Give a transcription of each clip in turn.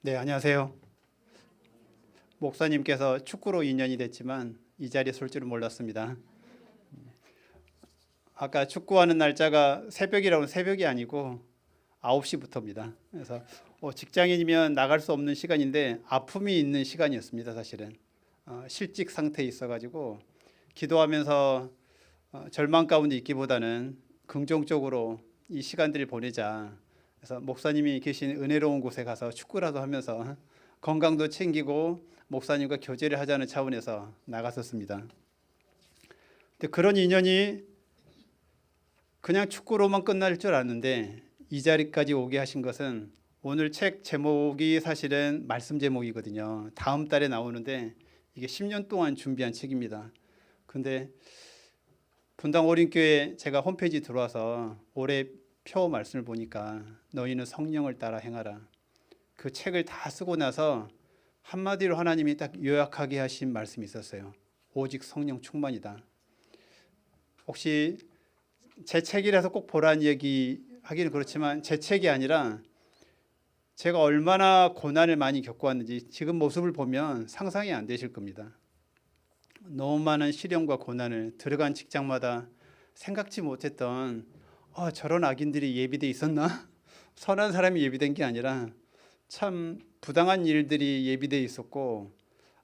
네, 안녕하세요. 목사님께서 축구로 인연이 됐지만 이 자리에 설 줄은 몰랐습니다. 아까 축구하는 날짜가 새벽이라고는 새벽이 아니고 9시부터입니다. 그래서 직장인이면 나갈 수 없는 시간인데 아픔이 있는 시간이었습니다, 사실은. 실직 상태에 있어가지고 기도하면서 절망 가운데 있기보다는 긍정적으로 이 시간들을 보내자. 그래서 목사님이 계신 은혜로운 곳에 가서 축구라도 하면서 건강도 챙기고 목사님과 교제를 하자는 차원에서 나갔었습니다. 근데 그런 인연이 그냥 축구로만 끝날 줄 알았는데 이 자리까지 오게 하신 것은 오늘 책 제목이 사실은 말씀 제목이거든요. 다음 달에 나오는데 이게 10년 동안 준비한 책입니다. 근데 분당 어린교회 제가 홈페이지 들어와서 올해 표 말씀을 보니까 너희는 성령을 따라 행하라. 그 책을 다 쓰고 나서 한마디로 하나님이 딱 요약하게 하신 말씀이 있었어요. 오직 성령 충만이다. 혹시 제 책이라서 꼭 보라는 얘기 하기는 그렇지만 제 책이 아니라 제가 얼마나 고난을 많이 겪어왔는지 지금 모습을 보면 상상이 안 되실 겁니다. 너무 많은 시련과 고난을 들어간 직장마다 생각지 못했던 저런 악인들이 예비돼 있었나? 선한 사람이 예비된 게 아니라 참 부당한 일들이 예비돼 있었고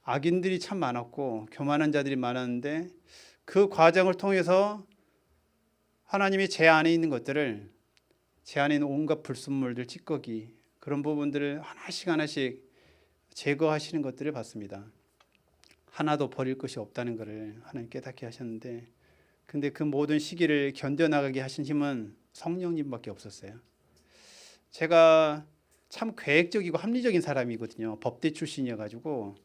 악인들이 참 많았고 교만한 자들이 많았는데 그 과정을 통해서 하나님이 제 안에 있는 것들을 제 안에 있는 온갖 불순물들 찌꺼기 그런 부분들을 하나씩 하나씩 제거하시는 것들을 봤습니다. 하나도 버릴 것이 없다는 것을 하나님 깨닫게 하셨는데 근데 그 모든 시기를 견뎌나가게 하신 힘은 성령님밖에 없었어요. 제가 참 계획적이고 합리적인 사람이거든요. 법대 출신이어가지고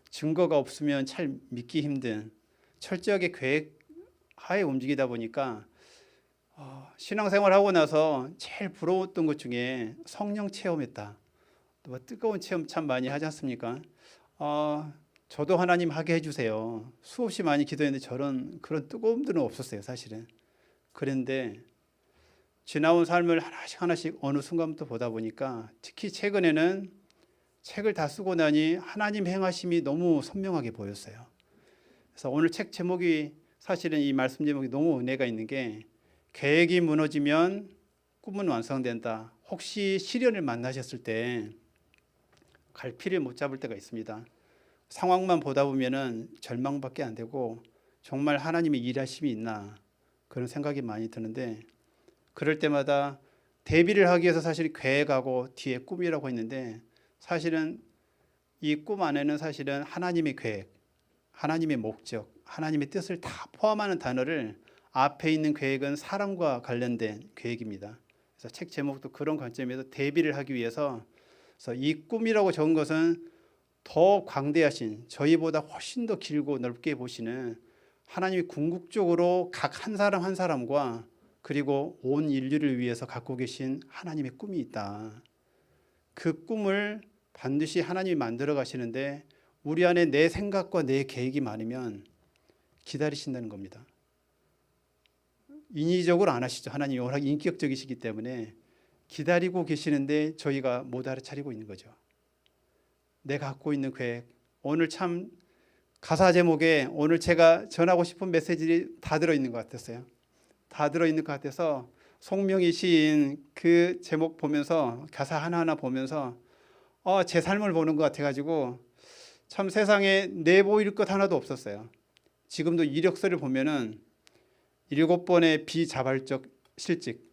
증거가 없으면 잘 믿기 힘든 철저하게 계획하에 움직이다 보니까 신앙생활하고 나서 제일 부러웠던 것 중에 성령 체험했다. 또 뜨거운 체험 참 많이 하지 않습니까? 저도 하나님 하게 해주세요. 수없이 많이 기도했는데 그런 뜨거움들은 없었어요, 사실은. 그런데 지나온 삶을 하나씩 하나씩 어느 순간부터 보다 보니까 특히 최근에는 책을 다 쓰고 나니 하나님 행하심이 너무 선명하게 보였어요. 그래서 오늘 책 제목이 사실은 이 말씀 제목이 너무 은혜가 있는 게 계획이 무너지면 꿈은 완성된다. 혹시 시련을 만나셨을 때 갈피를 못 잡을 때가 있습니다. 상황만 보다 보면은 절망밖에 안 되고 정말 하나님의 일하심이 있나 그런 생각이 많이 드는데 그럴 때마다 대비를 하기 위해서 사실 계획하고 뒤에 꿈이라고 했는데 사실은 이 꿈 안에는 사실은 하나님의 계획, 하나님의 목적, 하나님의 뜻을 다 포함하는 단어를 앞에 있는 계획은 사람과 관련된 계획입니다. 그래서 책 제목도 그런 관점에서 대비를 하기 위해서 그래서 이 꿈이라고 적은 것은 더 광대하신 저희보다 훨씬 더 길고 넓게 보시는 하나님이 궁극적으로 각 한 사람 한 사람과 그리고 온 인류를 위해서 갖고 계신 하나님의 꿈이 있다. 그 꿈을 반드시 하나님이 만들어 가시는데 우리 안에 내 생각과 내 계획이 많으면 기다리신다는 겁니다. 인위적으로 안 하시죠. 하나님이 워낙 인격적이시기 때문에 기다리고 계시는데 저희가 못 알아차리고 있는 거죠. 내가 갖고 있는 계획. 오늘 참 가사 제목에 오늘 제가 전하고 싶은 메시지들이 다 들어있는 것 같았어요. 다 들어있는 것 같아서 송명희 시인 그 제목 보면서 가사 하나하나 보면서 제 삶을 보는 것 같아가지고 참 세상에 내보일 것 하나도 없었어요. 지금도 이력서를 보면은 7번의 비자발적 실직.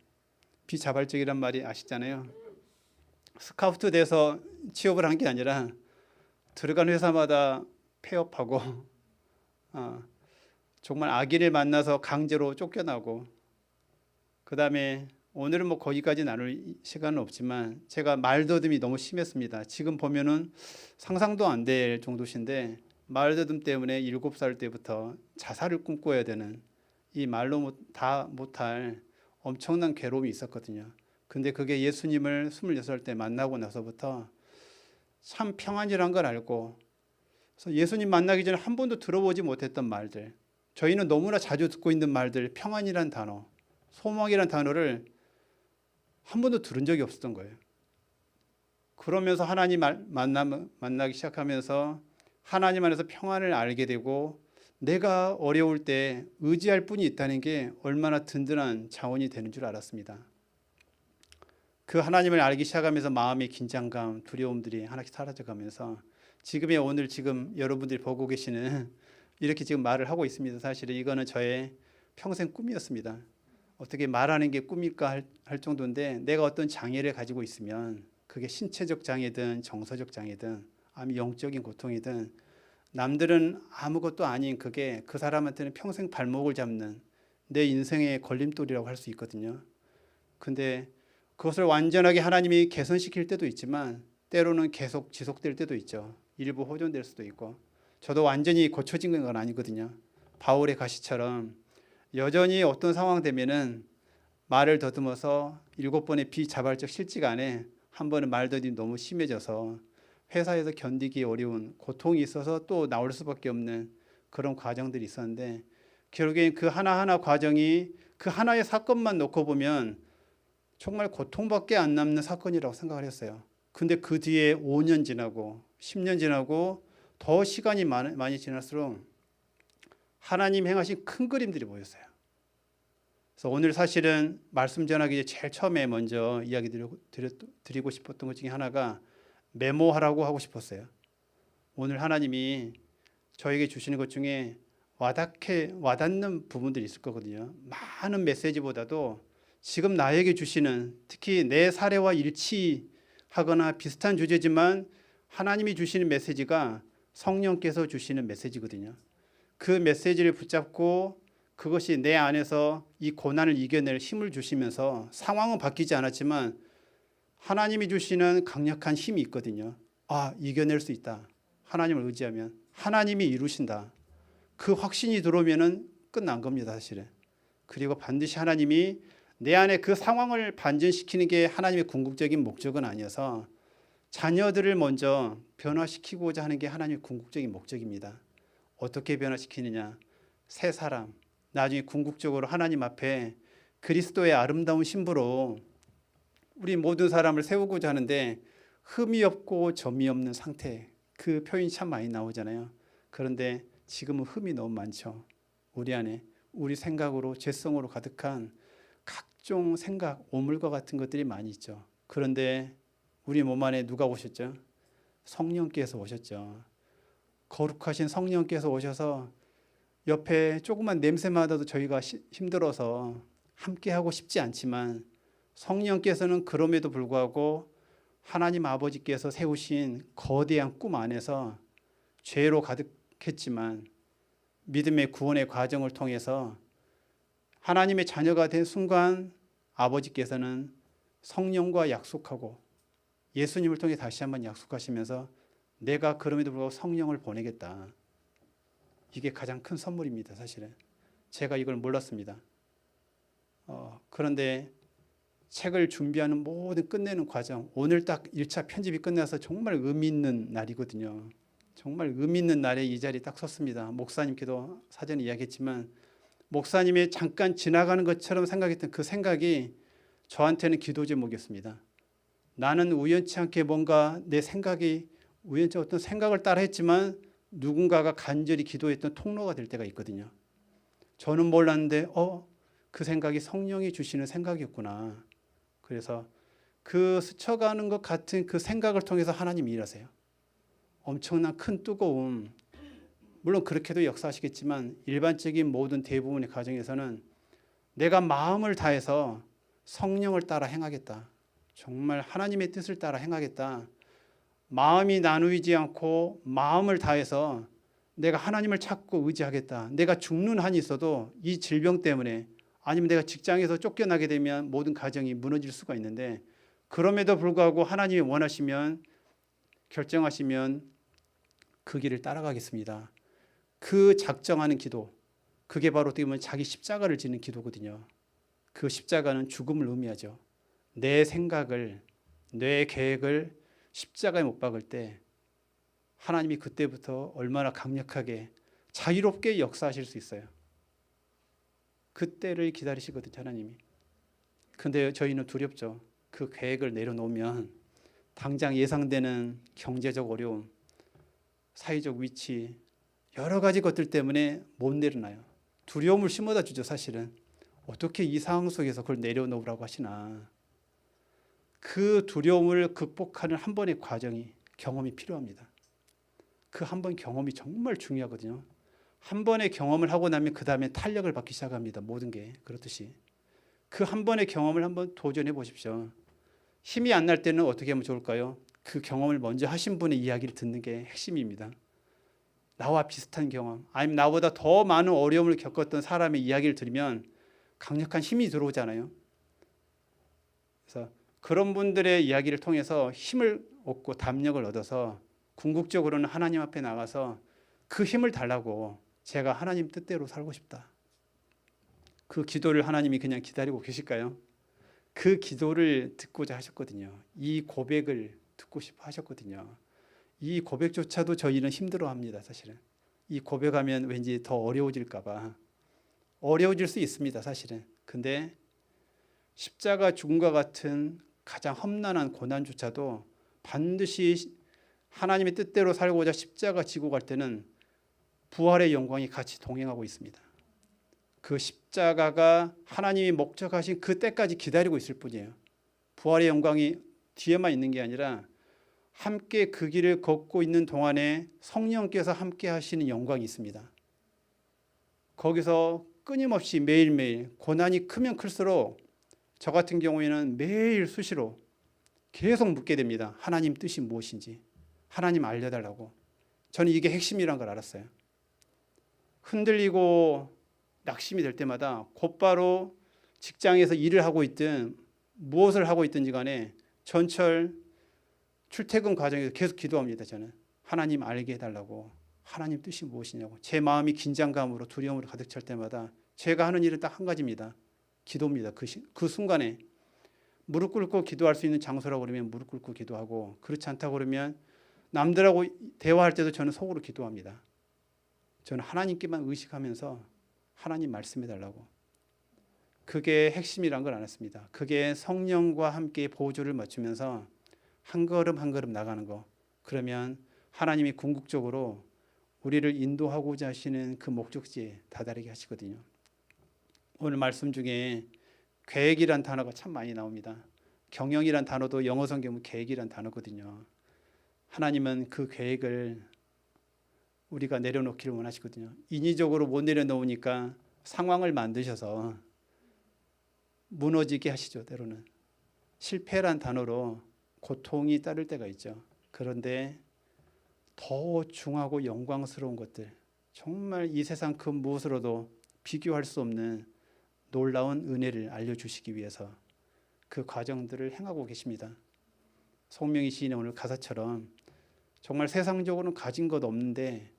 비자발적이란 말이 아시잖아요. 스카우트 돼서 취업을 한 게 아니라 들어간 회사마다 폐업하고 정말 악인을 만나서 강제로 쫓겨나고 그다음에 오늘은 뭐 거기까지 나눌 시간은 없지만 제가 말더듬이 너무 심했습니다. 지금 보면은 상상도 안 될 정도신데 말더듬 때문에 7살 때부터 자살을 꿈꿔야 되는 이 말로 다 못할 엄청난 괴로움이 있었거든요. 근데 그게 예수님을 26살 때 만나고 나서부터 참 평안이란 걸 알고 그래서 예수님 만나기 전에 한 번도 들어보지 못했던 말들 저희는 너무나 자주 듣고 있는 말들 평안이란 단어 소망이란 단어를 한 번도 들은 적이 없었던 거예요. 그러면서 하나님 만나기 시작하면서 하나님 안에서 평안을 알게 되고 내가 어려울 때 의지할 분이 있다는 게 얼마나 든든한 자원이 되는 줄 알았습니다. 그 하나님을 알기 시작하면서 마음의 긴장감, 두려움들이 하나씩 사라져가면서 지금의 오늘 지금 여러분들이 보고 계시는 이렇게 지금 말을 하고 있습니다. 사실은 이거는 저의 평생 꿈이었습니다. 어떻게 말하는 게 꿈일까 할 정도인데 내가 어떤 장애를 가지고 있으면 그게 신체적 장애든 정서적 장애든 아니면 영적인 고통이든 남들은 아무것도 아닌 그게 그 사람한테는 평생 발목을 잡는 내 인생의 걸림돌이라고 할 수 있거든요. 근데 그것을 완전하게 하나님이 개선시킬 때도 있지만 때로는 계속 지속될 때도 있죠. 일부 호전될 수도 있고. 저도 완전히 고쳐진 건 아니거든요. 바울의 가시처럼 여전히 어떤 상황 되면은 말을 더듬어서 7번의 비자발적 실직 안에 한 번은 말더듬이 너무 심해져서 회사에서 견디기 어려운 고통이 있어서 또 나올 수밖에 없는 그런 과정들이 있었는데 결국엔 그 하나하나 과정이 그 하나의 사건만 놓고 보면 정말 고통밖에 안 남는 사건이라고 생각을 했어요. 근데 그 뒤에 5년 지나고 10년 지나고 더 시간이 많이 지날수록 하나님 행하신 큰 그림들이 보였어요. 그래서 오늘 사실은 말씀 전하기 제일 처음에 먼저 이야기 드리고 싶었던 것 중에 하나가 메모하라고 하고 싶었어요. 오늘 하나님이 저에게 주시는 것 중에 와닿는 부분들이 있을 거거든요. 많은 메시지보다도 지금 나에게 주시는 특히 내 사례와 일치하거나 비슷한 주제지만 하나님이 주시는 메시지가 성령께서 주시는 메시지거든요. 그 메시지를 붙잡고 그것이 내 안에서 이 고난을 이겨낼 힘을 주시면서 상황은 바뀌지 않았지만 하나님이 주시는 강력한 힘이 있거든요. 아, 이겨낼 수 있다. 하나님을 의지하면 하나님이 이루신다. 그 확신이 들어오면은 끝난 겁니다, 사실은. 그리고 반드시 하나님이 내 안에 그 상황을 반전시키는 게 하나님의 궁극적인 목적은 아니어서 자녀들을 먼저 변화시키고자 하는 게 하나님의 궁극적인 목적입니다. 어떻게 변화시키느냐? 새 사람, 나중에 궁극적으로 하나님 앞에 그리스도의 아름다운 신부로 우리 모든 사람을 세우고자 하는데 흠이 없고 점이 없는 상태, 그 표현이 참 많이 나오잖아요. 그런데 지금은 흠이 너무 많죠. 우리 안에 우리 생각으로 죄성으로 가득한 각종 생각, 오물과 같은 것들이 많이 있죠. 그런데 우리 몸 안에 누가 오셨죠? 성령께서 오셨죠. 거룩하신 성령께서 오셔서 옆에 조그만 냄새 맡아도 저희가 힘들어서 함께 하고 싶지 않지만 성령께서는 그럼에도 불구하고 하나님 아버지께서 세우신 거대한 꿈 안에서 죄로 가득했지만 믿음의 구원의 과정을 통해서 하나님의 자녀가 된 순간 아버지께서는 성령과 약속하고 예수님을 통해 다시 한번 약속하시면서 내가 그럼에도 불구하고 성령을 보내겠다. 이게 가장 큰 선물입니다. 사실은 제가 이걸 몰랐습니다. 그런데 책을 준비하는 모든 끝내는 과정, 오늘 딱 1차 편집이 끝나서 정말 의미 있는 날이거든요. 정말 의미 있는 날에 이 자리에 딱 섰습니다. 목사님께도 사전에 이야기했지만 목사님이 잠깐 지나가는 것처럼 생각했던 그 생각이 저한테는 기도 제목이었습니다. 나는 우연치 않게 뭔가 내 생각이 우연치 어떤 생각을 따라 했지만 누군가가 간절히 기도했던 통로가 될 때가 있거든요. 저는 몰랐는데 그 생각이 성령이 주시는 생각이었구나. 그래서 그 스쳐가는 것 같은 그 생각을 통해서 하나님이 일하세요. 엄청난 큰 뜨거움, 물론 그렇게도 역사하시겠지만 일반적인 모든 대부분의 가정에서는 내가 마음을 다해서 성령을 따라 행하겠다. 정말 하나님의 뜻을 따라 행하겠다. 마음이 나누이지 않고 마음을 다해서 내가 하나님을 찾고 의지하겠다. 내가 죽는 한이 있어도 이 질병 때문에 아니면 내가 직장에서 쫓겨나게 되면 모든 가정이 무너질 수가 있는데 그럼에도 불구하고 하나님이 원하시면 결정하시면 그 길을 따라가겠습니다. 그 작정하는 기도, 그게 바로 어떻게 보면 자기 십자가를 지는 기도거든요. 그 십자가는 죽음을 의미하죠. 내 생각을, 내 계획을 십자가에 못 박을 때 하나님이 그때부터 얼마나 강력하게 자유롭게 역사하실 수 있어요. 그때를 기다리시거든요, 하나님이. 근데 저희는 두렵죠. 그 계획을 내려놓으면 당장 예상되는 경제적 어려움, 사회적 위치, 여러 가지 것들 때문에 못 내려놔요. 두려움을 심어다 주죠, 사실은. 어떻게 이 상황 속에서 그걸 내려놓으라고 하시나. 그 두려움을 극복하는 한 번의 과정이, 경험이 필요합니다. 그 한 번 경험이 정말 중요하거든요. 한 번의 경험을 하고 나면 그 다음에 탄력을 받기 시작합니다. 모든 게 그렇듯이. 그 한 번의 경험을 한번 도전해 보십시오. 힘이 안 날 때는 어떻게 하면 좋을까요? 그 경험을 먼저 하신 분의 이야기를 듣는 게 핵심입니다. 나와 비슷한 경험, 아니면 나보다 더 많은 어려움을 겪었던 사람의 이야기를 들으면 강력한 힘이 들어오잖아요. 그래서 그런 분들의 이야기를 통해서 힘을 얻고 담력을 얻어서 궁극적으로는 하나님 앞에 나가서 그 힘을 달라고, 제가 하나님 뜻대로 살고 싶다. 그 기도를 하나님이 그냥 기다리고 계실까요? 그 기도를 듣고자 하셨거든요. 이 고백을 듣고 싶어 하셨거든요. 이 고백조차도 저희는 힘들어합니다. 사실은 이 고백하면 왠지 더 어려워질까 봐. 어려워질 수 있습니다. 사실은. 근데 십자가 죽음과 같은 가장 험난한 고난조차도 반드시 하나님의 뜻대로 살고자 십자가 지고 갈 때는 부활의 영광이 같이 동행하고 있습니다. 그 십자가가 하나님이 목적하신 그 때까지 기다리고 있을 뿐이에요. 부활의 영광이 뒤에만 있는 게 아니라 함께 그 길을 걷고 있는 동안에 성령께서 함께 하시는 영광이 있습니다. 거기서 끊임없이 매일매일, 고난이 크면 클수록 저 같은 경우에는 매일 수시로 계속 묻게 됩니다. 하나님 뜻이 무엇인지, 하나님 알려달라고. 저는 이게 핵심이란 걸 알았어요. 흔들리고 낙심이 될 때마다 곧바로 직장에서 일을 하고 있든 무엇을 하고 있든지 간에 전철 출퇴근 과정에서 계속 기도합니다. 저는 하나님 알게 해달라고, 하나님 뜻이 무엇이냐고. 제 마음이 긴장감으로 두려움으로 가득 찰 때마다 제가 하는 일은 딱 한 가지입니다. 기도입니다. 그 순간에 무릎 꿇고 기도할 수 있는 장소라고 그러면 무릎 꿇고 기도하고, 그렇지 않다고 그러면 남들하고 대화할 때도 저는 속으로 기도합니다. 저는 하나님께만 의식하면서 하나님 말씀해 달라고. 그게 핵심이란 걸 알았습니다. 그게 성령과 함께 보조를 맞추면서 한 걸음 한 걸음 나가는 거. 그러면 하나님이 궁극적으로 우리를 인도하고자 하시는 그 목적지에 다다르게 하시거든요. 오늘 말씀 중에 계획이란 단어가 참 많이 나옵니다. 경영이란 단어도 영어 성경은 계획이란 단어거든요. 하나님은 그 계획을 우리가 내려놓기를 원하시거든요. 인위적으로 못 내려놓으니까 상황을 만드셔서 무너지게 하시죠. 때로는 실패란 단어로 고통이 따를 때가 있죠. 그런데 더 중하고 영광스러운 것들, 정말 이 세상 그 무엇으로도 비교할 수 없는 놀라운 은혜를 알려주시기 위해서 그 과정들을 행하고 계십니다. 송명희 시인의 오늘 가사처럼 정말 세상적으로는 가진 것 없는데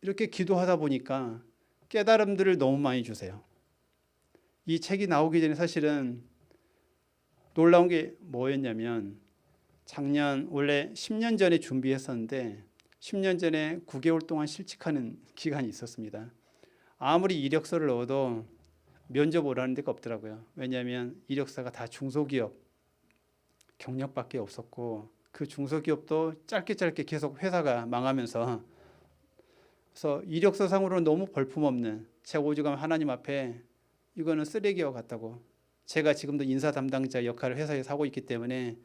이렇게 기도하다 보니까 깨달음들을 너무 많이 주세요. 이 책이 나오기 전에 사실은 놀라운 게 뭐였냐면, 작년 원래 10년 전에 준비했었는데 10년 전에 9개월 동안 실직하는 기간이 있었습니다. 아무리 이력서를 넣어도 면접 오라는 데가 없더라고요. 왜냐하면 이력서가 다 중소기업 경력밖에 없었고, 그 중소기업도 짧게 계속 회사가 망하면서, 그래서 이력서 상으로는 너무 볼품없는, 제가 오죽하면 하나님 앞에 이거는 쓰레기와 같다고. 제가 지금도 인사 담당자 역할을 회사에서 하고 있기 때문에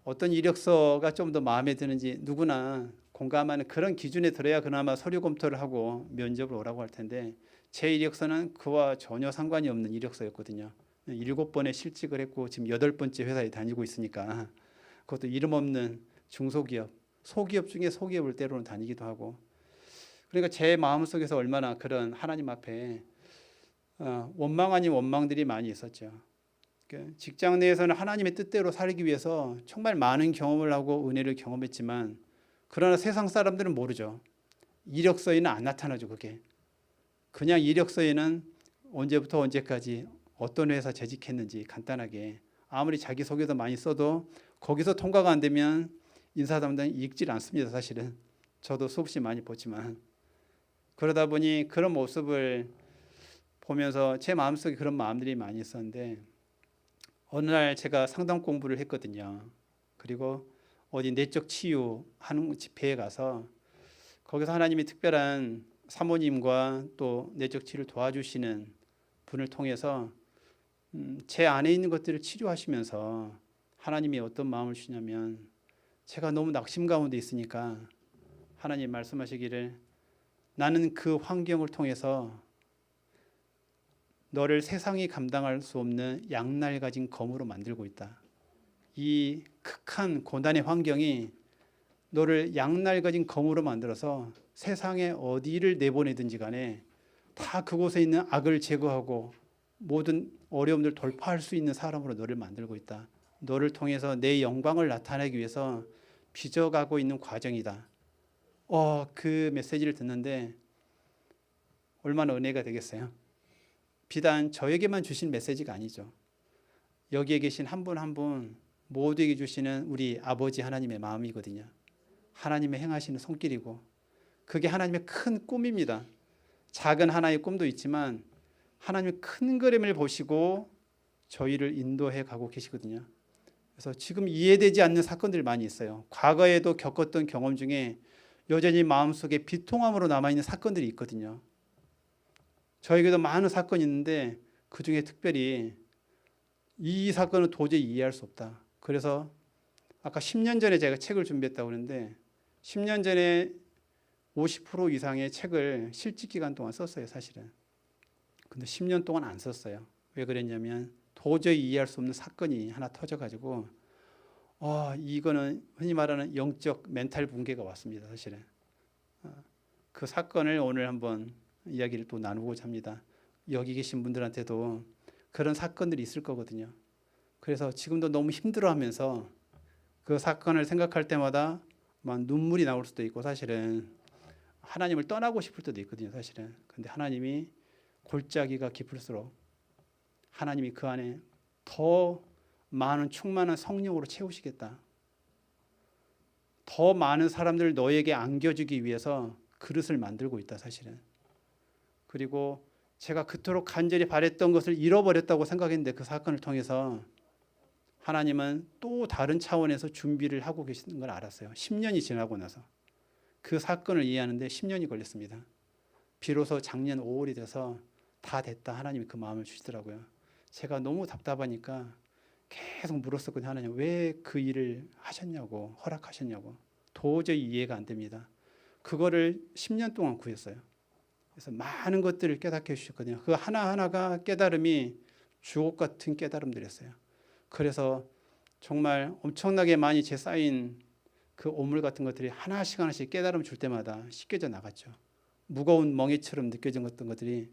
어떤 이력서가 좀 더 마음에 드는지 누구나 공감하는 그런 기준에 들어야 그나마 서류 검토를 하고 면접을 오라고 할 텐데, 제 이력서는 그와 전혀 상관이 없는 이력서였거든요. 7번의 실직을 했고 지금 8번째 회사에 다니고 있으니까, 그것도 이름 없는 중소기업, 소기업 중에 소기업을 때로는 다니기도 하고. 그러니까 제 마음속에서 얼마나 그런 하나님 앞에 원망 아닌 원망들이 많이 있었죠. 직장 내에서는 하나님의 뜻대로 살기 위해서 정말 많은 경험을 하고 은혜를 경험했지만, 그러나 세상 사람들은 모르죠. 이력서에는 안 나타나죠. 그게 그냥 이력서에는 언제부터 언제까지 어떤 회사 재직했는지 간단하게, 아무리 자기소개도 많이 써도 거기서 통과가 안 되면 인사 담당이 읽질 않습니다. 사실은 저도 수없이 많이 봤지만, 그러다 보니 그런 모습을 보면서 제 마음속에 그런 마음들이 많이 있었는데, 어느 날 제가 상담 공부를 했거든요. 그리고 어디 내적 치유하는 집회에 가서 거기서 하나님이 특별한 사모님과 또 내적 치유를 도와주시는 분을 통해서 제 안에 있는 것들을 치료하시면서 하나님이 어떤 마음을 주냐면 제가 너무 낙심 가운데 있으니까 하나님 말씀하시기를 나는 그 환경을 통해서 너를 세상이 감당할 수 없는 양날 가진 검으로 만들고 있다. 이 극한 고난의 환경이 너를 양날 가진 검으로 만들어서 세상에 어디를 내보내든지 간에 다 그곳에 있는 악을 제거하고 모든 어려움을 돌파할 수 있는 사람으로 너를 만들고 있다. 너를 통해서 내 영광을 나타내기 위해서 빚어가고 있는 과정이다. 그 메시지를 듣는데 얼마나 은혜가 되겠어요. 비단 저에게만 주신 메시지가 아니죠. 여기에 계신 한 분 한 분 모두에게 주시는 우리 아버지 하나님의 마음이거든요. 하나님의 행하시는 손길이고 그게 하나님의 큰 꿈입니다. 작은 하나의 꿈도 있지만 하나님의 큰 그림을 보시고 저희를 인도해 가고 계시거든요. 그래서 지금 이해되지 않는 사건들이 많이 있어요. 과거에도 겪었던 경험 중에 여전히 마음속에 비통함으로 남아있는 사건들이 있거든요. 저에게도 많은 사건이 있는데 그중에 특별히 이 사건은 도저히 이해할 수 없다. 그래서 아까 10년 전에 제가 책을 준비했다고 그러는데 10년 전에 50% 이상의 책을 실직 기간 동안 썼어요, 사실은. 근데 10년 동안 안 썼어요. 왜 그랬냐면 도저히 이해할 수 없는 사건이 하나 터져가지고 이거는 흔히 말하는 영적 멘탈 붕괴가 왔습니다, 사실은. 그 사건을 오늘 한번 이야기를 또 나누고자 합니다. 여기 계신 분들한테도 그런 사건들이 있을 거거든요. 그래서 지금도 너무 힘들어하면서 그 사건을 생각할 때마다 막 눈물이 나올 수도 있고 사실은 하나님을 떠나고 싶을 때도 있거든요, 사실은. 근데 하나님이 골짜기가 깊을수록 하나님이 그 안에 더 많은 충만한 성령으로 채우시겠다. 더 많은 사람들을 너에게 안겨주기 위해서 그릇을 만들고 있다, 사실은. 그리고 제가 그토록 간절히 바랬던 것을 잃어버렸다고 생각했는데 그 사건을 통해서 하나님은 또 다른 차원에서 준비를 하고 계시는 걸 알았어요. 10년이 지나고 나서 그 사건을 이해하는데 10년이 걸렸습니다. 비로소 작년 5월이 돼서 다 됐다. 하나님이 그 마음을 주시더라고요. 제가 너무 답답하니까 계속 물었었거든요. 하나님 왜 그 일을 하셨냐고, 허락하셨냐고. 도저히 이해가 안 됩니다. 그거를 10년 동안 구했어요. 그래서 많은 것들을 깨닫게 해주셨거든요. 그 하나하나가 깨달음이 주옥 같은 깨달음들이었어요. 그래서 정말 엄청나게 많이 제 쌓인 그 오물 같은 것들이 하나씩 하나씩 깨달음 줄 때마다 씻겨져 나갔죠. 무거운 멍에처럼 느껴진 것들이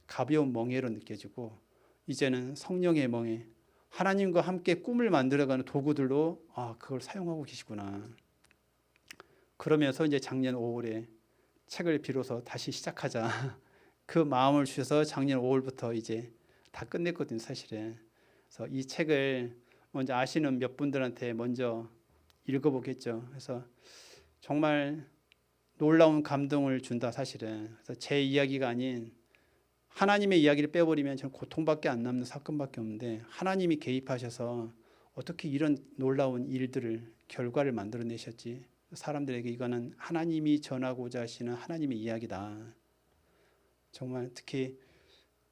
가벼운 멍에로 느껴지고 이제는 성령의 멍에 하나님과 함께 꿈을 만들어가는 도구들로 그걸 사용하고 계시구나. 그러면서 이제 작년 5월에 책을 비로소 다시 시작하자 그 마음을 주셔서 작년 5월부터 이제 다 끝냈거든요, 사실은. 그래서 이 책을 먼저 아시는 몇 분들한테 먼저 읽어보겠죠. 그래서 정말 놀라운 감동을 준다, 사실은. 그래서 제 이야기가 아닌 하나님의 이야기를 빼버리면 저는 고통밖에 안 남는 사건밖에 없는데 하나님이 개입하셔서 어떻게 이런 놀라운 일들을 결과를 만들어내셨지. 사람들에게 이거는 하나님이 전하고자 하시는 하나님의 이야기다. 정말 특히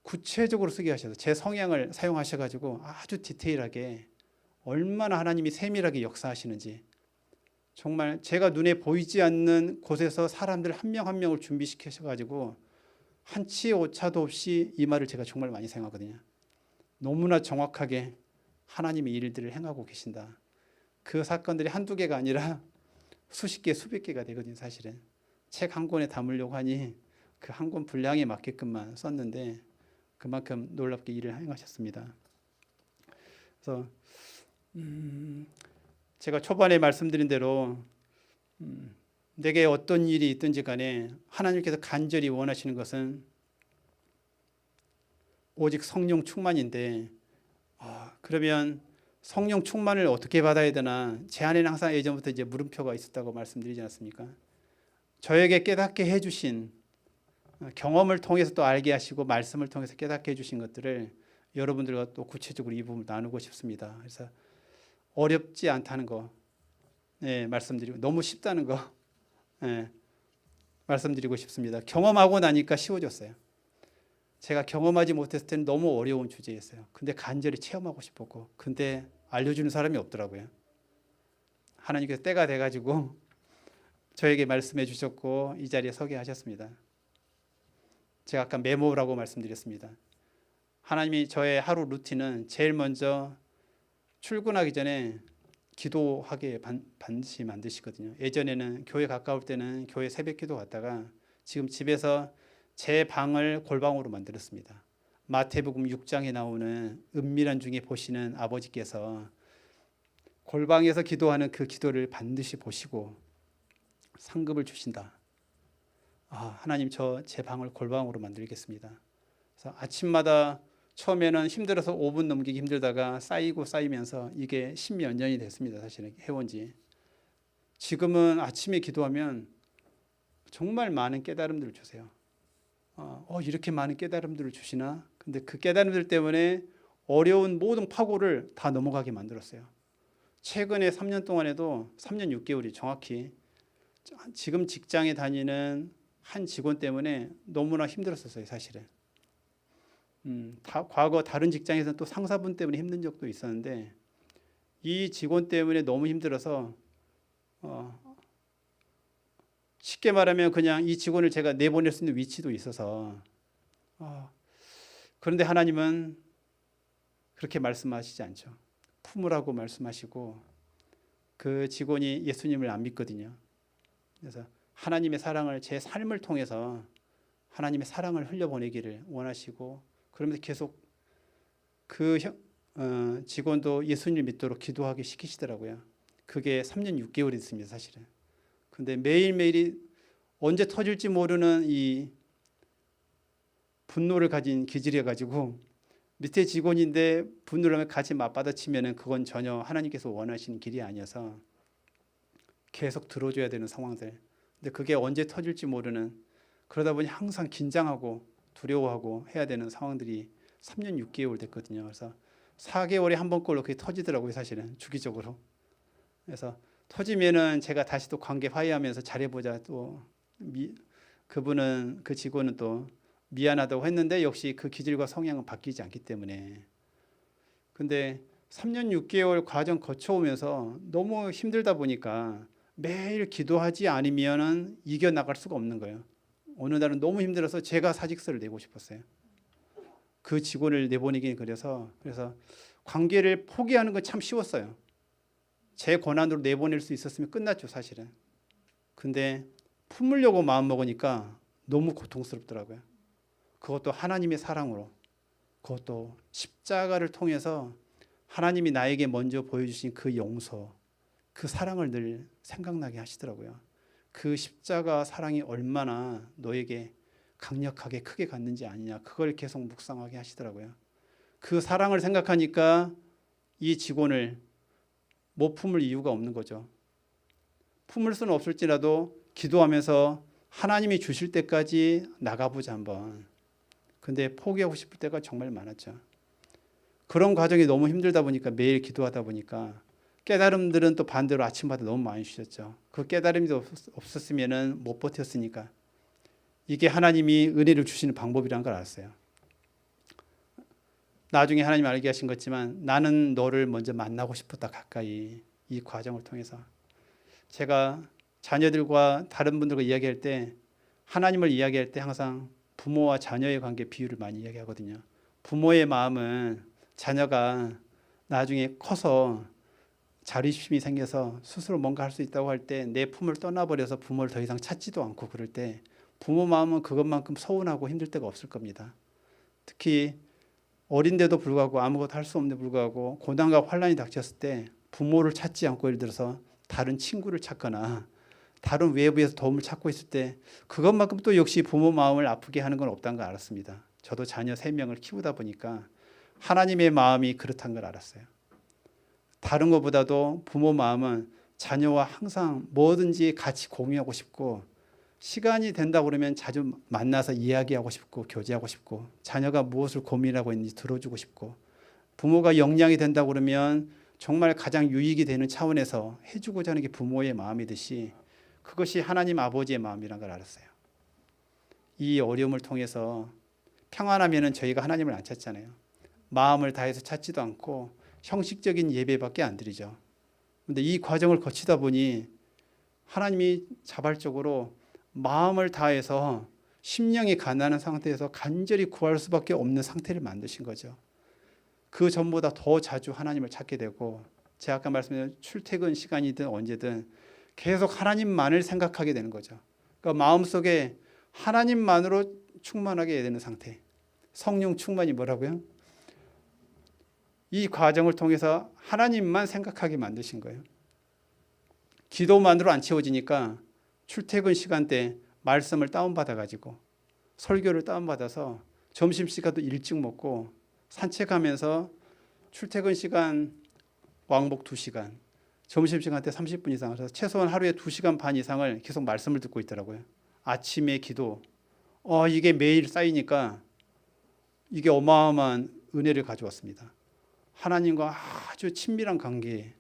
구체적으로 쓰게 하셔서 제 성향을 사용하셔가지고 아주 디테일하게 얼마나 하나님이 세밀하게 역사하시는지 정말 제가 눈에 보이지 않는 곳에서 사람들 한 명 한 명을 준비시키셔가지고 한치의 오차도 없이 이 말을 제가 정말 많이 사용하거든요. 너무나 정확하게 하나님의 일들을 행하고 계신다. 그 사건들이 한두 개가 아니라 수십 개, 수백 개가 되거든요, 사실은. 책 한 권에 담으려고 하니 그 한 권 분량에 맞게끔만 썼는데 그만큼 놀랍게 일을 행하셨습니다. 그래서 제가 초반에 말씀드린 대로 내게 어떤 일이 있든지 간에 하나님께서 간절히 원하시는 것은 오직 성령 충만인데 그러면 성령 충만을 어떻게 받아야 되나? 제 안에는 항상 예전부터 이제 물음표가 있었다고 말씀드리지 않았습니까? 저에게 깨닫게 해주신 경험을 통해서 또 알게 하시고 말씀을 통해서 깨닫게 해주신 것들을 여러분들과 또 구체적으로 이 부분을 나누고 싶습니다. 그래서 어렵지 않다는 거, 예, 말씀드리고 너무 쉽다는 거 예, 말씀드리고 싶습니다. 경험하고 나니까 쉬워졌어요. 제가 경험하지 못했을 때는 너무 어려운 주제였어요. 근데 간절히 체험하고 싶었고, 근데 알려주는 사람이 없더라고요. 하나님께서 때가 돼가지고 저에게 말씀해 주셨고 이 자리에 서게 하셨습니다. 제가 아까 메모라고 말씀드렸습니다. 하나님이 저의 하루 루틴은 제일 먼저 출근하기 전에 기도하게 반드시 만드시거든요. 예전에는 교회 가까울 때는 교회 새벽 기도 갔다가 지금 집에서 제 방을 골방으로 만들었습니다. 마태복음 6장에 나오는 은밀한 중에 보시는 아버지께서 골방에서 기도하는 그 기도를 반드시 보시고 상급을 주신다. 하나님 저 제 방을 골방으로 만들겠습니다. 그래서 아침마다 처음에는 힘들어서 5분 넘기기 힘들다가 쌓이면서 이게 10몇 년이 됐습니다. 사실은 해온 지. 지금은 아침에 기도하면 정말 많은 깨달음들을 주세요. 이렇게 많은 깨달음들을 주시나? 근데 그 깨달음들 때문에 어려운 모든 파고를 다 넘어가게 만들었어요. 최근에 3년 동안에도 3년 6개월이 정확히 지금 직장에 다니는 한 직원 때문에 너무나 힘들었었어요. 사실은. 과거 다른 직장에서는 또 상사분 때문에 힘든 적도 있었는데 이 직원 때문에 너무 힘들어서 쉽게 말하면 그냥 이 직원을 제가 내보낼 수 있는 위치도 있어서 그런데 하나님은 그렇게 말씀하시지 않죠. 품으라고 말씀하시고 그 직원이 예수님을 안 믿거든요. 그래서 하나님의 사랑을 제 삶을 통해서 하나님의 사랑을 흘려보내기를 원하시고 그러면서 계속 그 직원도 예수님을 믿도록 기도하기 시키시더라고요. 그게 3년 6개월이 됐습니다. 사실은. 근데 매일매일이 언제 터질지 모르는 이 분노를 가진 기질이어 가지고 밑에 직원인데 분노를 하면 같이 맞받아치면은 그건 전혀 하나님께서 원하시는 길이 아니어서 계속 들어줘야 되는 상황들. 근데 그게 언제 터질지 모르는 그러다 보니 항상 긴장하고 두려워하고 해야 되는 상황들이 3년 6개월 됐거든요. 그래서 4개월에 한 번꼴로 그게 터지더라고요. 사실은 주기적으로. 그래서 터지면은 제가 다시 또 관계 화해하면서 잘해보자 또 그분은 그 직원은 또 미안하다고 했는데 역시 그 기질과 성향은 바뀌지 않기 때문에 근데 3년 6개월 과정 거쳐오면서 너무 힘들다 보니까 매일 기도하지 않으면은 이겨나갈 수가 없는 거예요. 어느 날은 너무 힘들어서 제가 사직서를 내고 싶었어요. 그 직원을 내보내기는 그래서 관계를 포기하는 건 참 쉬웠어요. 제 권한으로 내보낼 수 있었으면 끝났죠 사실은. 근데 품으려고 마음먹으니까 너무 고통스럽더라고요. 그것도 하나님의 사랑으로 그것도 십자가를 통해서 하나님이 나에게 먼저 보여주신 그 용서 그 사랑을 늘 생각나게 하시더라고요. 그 십자가 사랑이 얼마나 너에게 강력하게 크게 갔는지 아니냐 그걸 계속 묵상하게 하시더라고요. 그 사랑을 생각하니까 이 직원을 못 품을 이유가 없는 거죠. 품을 수는 없을지라도 기도하면서 하나님이 주실 때까지 나가보자 한번. 근데 포기하고 싶을 때가 정말 많았죠. 그런 과정이 너무 힘들다 보니까 매일 기도하다 보니까 깨달음들은 또 반대로 아침마다 너무 많이 주셨죠. 그 깨달음이 없었으면 못 버텼으니까. 이게 하나님이 은혜를 주시는 방법이라는 걸 알았어요. 나중에 하나님 알게 하신 거지만 나는 너를 먼저 만나고 싶었다 가까이 이 과정을 통해서 제가 자녀들과 다른 분들과 이야기할 때 하나님을 이야기할 때 항상 부모와 자녀의 관계 비유를 많이 이야기하거든요. 부모의 마음은 자녀가 나중에 커서 자립심이 생겨서 스스로 뭔가 할 수 있다고 할 때 내 품을 떠나버려서 부모를 더 이상 찾지도 않고 그럴 때 부모 마음은 그것만큼 서운하고 힘들 때가 없을 겁니다. 특히 어린데도 불구하고 아무것도 할 수 없는데 불구하고 고난과 환난이 닥쳤을 때 부모를 찾지 않고 예를 들어서 다른 친구를 찾거나 다른 외부에서 도움을 찾고 있을 때 그것만큼 또 역시 부모 마음을 아프게 하는 건 없다는 걸 알았습니다. 저도 자녀 3명을 키우다 보니까 하나님의 마음이 그렇다는 걸 알았어요. 다른 것보다도 부모 마음은 자녀와 항상 뭐든지 같이 공유하고 싶고 시간이 된다 그러면 자주 만나서 이야기하고 싶고 교제하고 싶고 자녀가 무엇을 고민하고 있는지 들어주고 싶고 부모가 역량이 된다 그러면 정말 가장 유익이 되는 차원에서 해주고자 하는 게 부모의 마음이듯이 그것이 하나님 아버지의 마음이란 걸 알았어요. 이 어려움을 통해서 평안하면은 저희가 하나님을 안 찾잖아요. 마음을 다해서 찾지도 않고 형식적인 예배밖에 안 드리죠. 근데 이 과정을 거치다 보니 하나님이 자발적으로 마음을 다해서 심령이 가난한 상태에서 간절히 구할 수밖에 없는 상태를 만드신 거죠. 그 전보다 더 자주 하나님을 찾게 되고, 제가 아까 말씀드린 출퇴근 시간이든 언제든 계속 하나님만을 생각하게 되는 거죠. 그러니까 마음속에 하나님만으로 충만하게 되는 상태. 성령 충만이 뭐라고요? 이 과정을 통해서 하나님만 생각하게 만드신 거예요. 기도만으로 안 채워지니까 출퇴근 시간대 말씀을 다운받아 가지고 설교를 다운받아서 점심시간도 일찍 먹고 산책하면서 출퇴근 시간 왕복 2시간, 점심시간 때 30분 이상, 그래서 최소한 하루에 2시간 반 이상을 계속 말씀을 듣고 있더라고요. 아침에 기도. 이게 매일 쌓이니까 이게 어마어마한 은혜를 가져왔습니다. 하나님과 아주 친밀한 관계,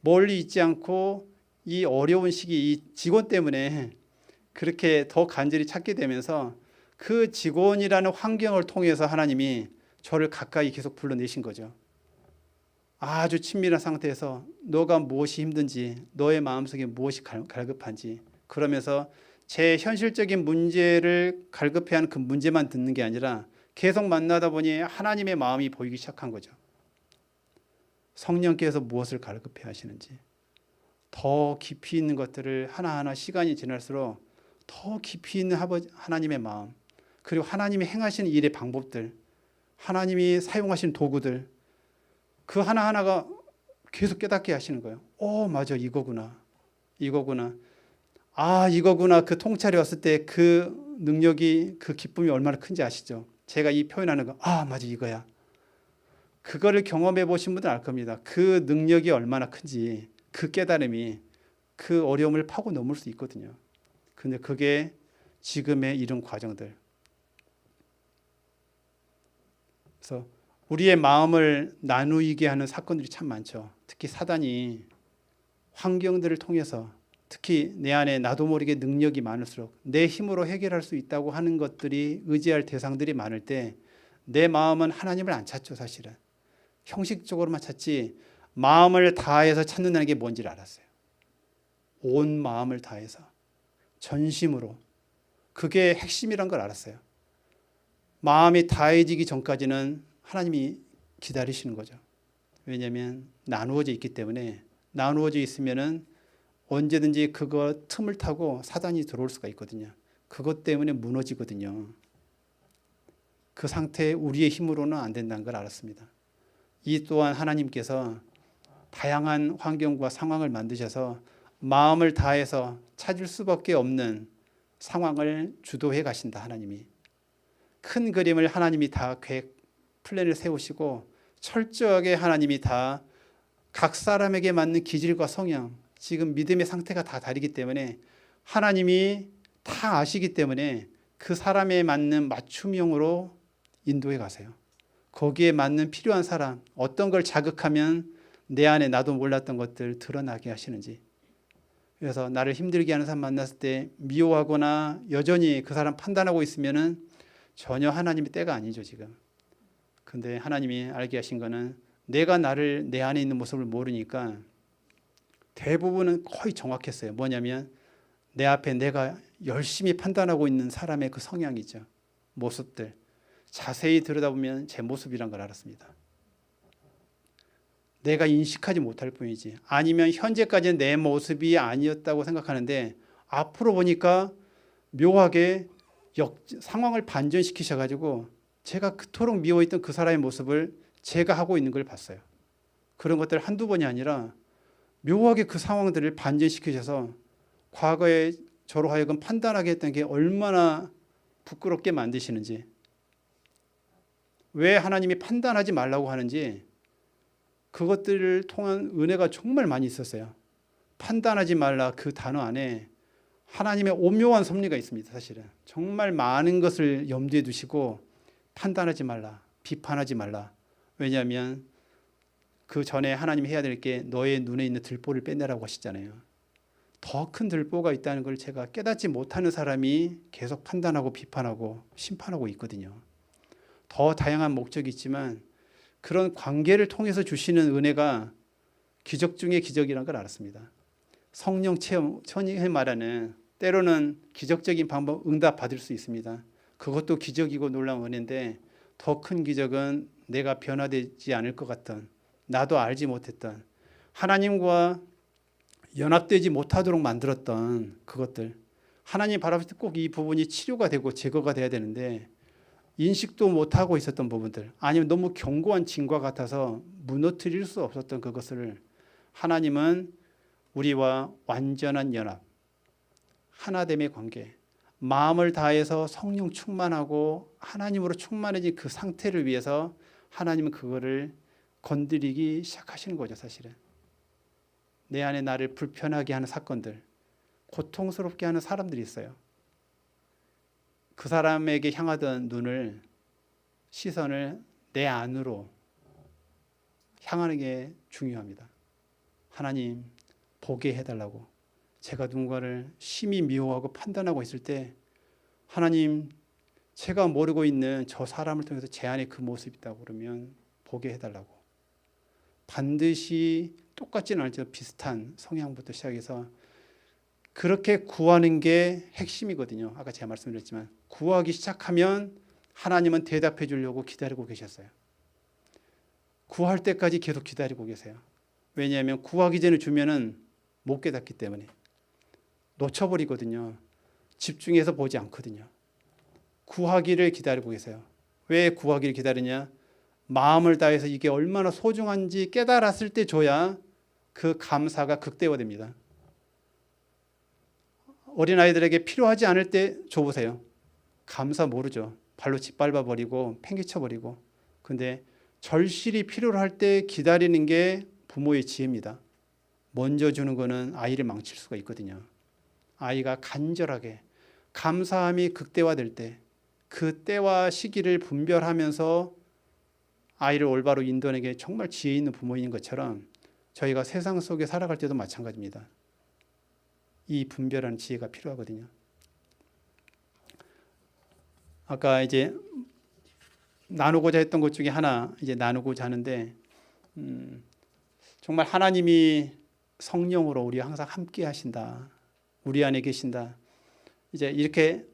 멀리 있지 않고 이 어려운 시기, 이 직원 때문에 그렇게 더 간절히 찾게 되면서 그 직원이라는 환경을 통해서 하나님이 저를 가까이 계속 불러내신 거죠. 아주 친밀한 상태에서 너가 무엇이 힘든지, 너의 마음속에 무엇이 갈급한지, 그러면서 제 현실적인 문제를 갈급해하는 그 문제만 듣는 게 아니라 계속 만나다 보니 하나님의 마음이 보이기 시작한 거죠. 성령께서 무엇을 갈급해 하시는지, 더 깊이 있는 것들을 하나하나 시간이 지날수록 더 깊이 있는 하나님의 마음, 그리고 하나님이 행하시는 일의 방법들, 하나님이 사용하시는 도구들, 그 하나하나가 계속 깨닫게 하시는 거예요. 맞아, 이거구나. 이거구나. 이거구나. 그 통찰이 왔을 때 그 능력이, 그 기쁨이 얼마나 큰지 아시죠? 제가 이 표현하는 거, 맞아, 이거야. 그거를 경험해 보신 분들 알 겁니다. 그 능력이 얼마나 큰지, 그 깨달음이 그 어려움을 파고 넘을 수 있거든요. 근데 그게 지금의 이런 과정들. 그래서 우리의 마음을 나누게 하는 사건들이 참 많죠. 특히 사단이 환경들을 통해서, 특히 내 안에 나도 모르게 능력이 많을수록 내 힘으로 해결할 수 있다고 하는 것들이, 의지할 대상들이 많을 때 내 마음은 하나님을 안 찾죠. 사실은 형식적으로만 찾지 마음을 다해서 찾는다는 게 뭔지를 알았어요. 온 마음을 다해서 전심으로, 그게 핵심이란 걸 알았어요. 마음이 다해지기 전까지는 하나님이 기다리시는 거죠. 왜냐하면 나누어져 있기 때문에, 나누어져 있으면은 언제든지 그거 틈을 타고 사단이 들어올 수가 있거든요. 그것 때문에 무너지거든요. 그 상태에 우리의 힘으로는 안 된다는 걸 알았습니다. 이 또한 하나님께서 다양한 환경과 상황을 만드셔서 마음을 다해서 찾을 수밖에 없는 상황을 주도해 가신다. 하나님이 큰 그림을 하나님이 다 계획 플랜을 세우시고 철저하게 하나님이 다 각 사람에게 맞는 기질과 성향, 지금 믿음의 상태가 다 다르기 때문에 하나님이 다 아시기 때문에 그 사람에 맞는 맞춤형으로 인도해 가세요. 거기에 맞는 필요한 사람, 어떤 걸 자극하면 내 안에 나도 몰랐던 것들 드러나게 하시는지. 그래서 나를 힘들게 하는 사람 만났을 때 미워하거나 여전히 그 사람 판단하고 있으면은 전혀 하나님의 때가 아니죠, 지금. 근데 하나님이 알게 하신 거는 내가 나를, 내 안에 있는 모습을 모르니까 대부분은 거의 정확했어요. 뭐냐면 내 앞에 내가 열심히 판단하고 있는 사람의 그 성향이죠. 모습들. 자세히 들여다보면 제 모습이란 걸 알았습니다. 내가 인식하지 못할 뿐이지, 아니면 현재까지는 내 모습이 아니었다고 생각하는데 앞으로 보니까 묘하게 상황을 반전시키셔가지고 제가 그토록 미워했던 그 사람의 모습을 제가 하고 있는 걸 봤어요. 그런 것들 한두 번이 아니라 묘하게 그 상황들을 반전시키셔서 과거에 저로 하여금 판단하게 했던 게 얼마나 부끄럽게 만드시는지, 왜 하나님이 판단하지 말라고 하는지 그것들을 통한 은혜가 정말 많이 있었어요. 판단하지 말라, 그 단어 안에 하나님의 오묘한 섭리가 있습니다. 사실은 정말 많은 것을 염두에 두시고 판단하지 말라, 비판하지 말라. 왜냐하면 그 전에 하나님이 해야 될 게 너의 눈에 있는 들보를 빼내라고 하시잖아요. 더 큰 들보가 있다는 걸 제가 깨닫지 못하는 사람이 계속 판단하고 비판하고 심판하고 있거든요. 더 다양한 목적이 있지만 그런 관계를 통해서 주시는 은혜가 기적 중의 기적이라는 걸 알았습니다. 성령 체험, 천이 말하는 때로는 기적적인 방법 응답 받을 수 있습니다. 그것도 기적이고 놀라운 은혜인데 더 큰 기적은 내가 변화되지 않을 것 같던, 나도 알지 못했던, 하나님과 연합되지 못하도록 만들었던 그것들, 하나님 바라볼 때 꼭 이 부분이 치료가 되고 제거가 돼야 되는데 인식도 못하고 있었던 부분들, 아니면 너무 견고한 진과 같아서 무너뜨릴 수 없었던 그것을 하나님은 우리와 완전한 연합, 하나됨의 관계, 마음을 다해서 성령 충만하고 하나님으로 충만해진 그 상태를 위해서 하나님은 그거를 건드리기 시작하시는 거죠. 사실은 내 안에 나를 불편하게 하는 사건들, 고통스럽게 하는 사람들이 있어요. 그 사람에게 향하던 눈을, 시선을 내 안으로 향하는 게 중요합니다. 하나님 보게 해달라고. 제가 누군가를 심히 미워하고 판단하고 있을 때 하나님, 제가 모르고 있는 저 사람을 통해서 제 안에 그 모습이 있다고 그러면 보게 해달라고. 반드시 똑같지는 않죠. 비슷한 성향부터 시작해서 그렇게 구하는 게 핵심이거든요. 아까 제가 말씀드렸지만 구하기 시작하면 하나님은 대답해 주려고 기다리고 계셨어요. 구할 때까지 계속 기다리고 계세요. 왜냐하면 구하기 전에 주면은 못 깨닫기 때문에 놓쳐버리거든요. 집중해서 보지 않거든요. 구하기를 기다리고 계세요. 왜 구하기를 기다리냐? 마음을 다해서 이게 얼마나 소중한지 깨달았을 때 줘야 그 감사가 극대화됩니다. 어린아이들에게 필요하지 않을 때 줘보세요. 감사 모르죠. 발로 짓밟아버리고 팽개쳐버리고. 근데 절실히 필요로 할 때 기다리는 게 부모의 지혜입니다. 먼저 주는 거는 아이를 망칠 수가 있거든요. 아이가 간절하게 감사함이 극대화될 때 그 때와 시기를 분별하면서 아이를 올바로 인도하는 게 정말 지혜 있는 부모인 것처럼 저희가 세상 속에 살아갈 때도 마찬가지입니다. 이 분별하는 지혜가 필요하거든요. 아까 이제 나누고자 했던 것 중에 하나 이제 나누고자 하는데 정말 하나님이 성령으로 우리 항상 함께 하신다. 우리 안에 계신다. 이제 이렇게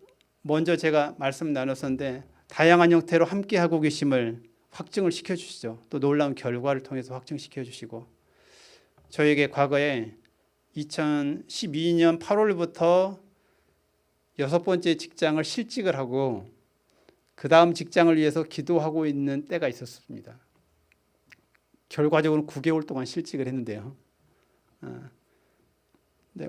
먼저 제가 말씀 나눴었는데 다양한 형태로 함께 하고 계심을 확증을 시켜주시죠. 또 놀라운 결과를 통해서 확증시켜 주시고 저에게 과거에 2012년 8월부터 6번째 직장을 실직을 하고 그 다음 직장을 위해서 기도하고 있는 때가 있었습니다. 결과적으로 9개월 동안 실직을 했는데요.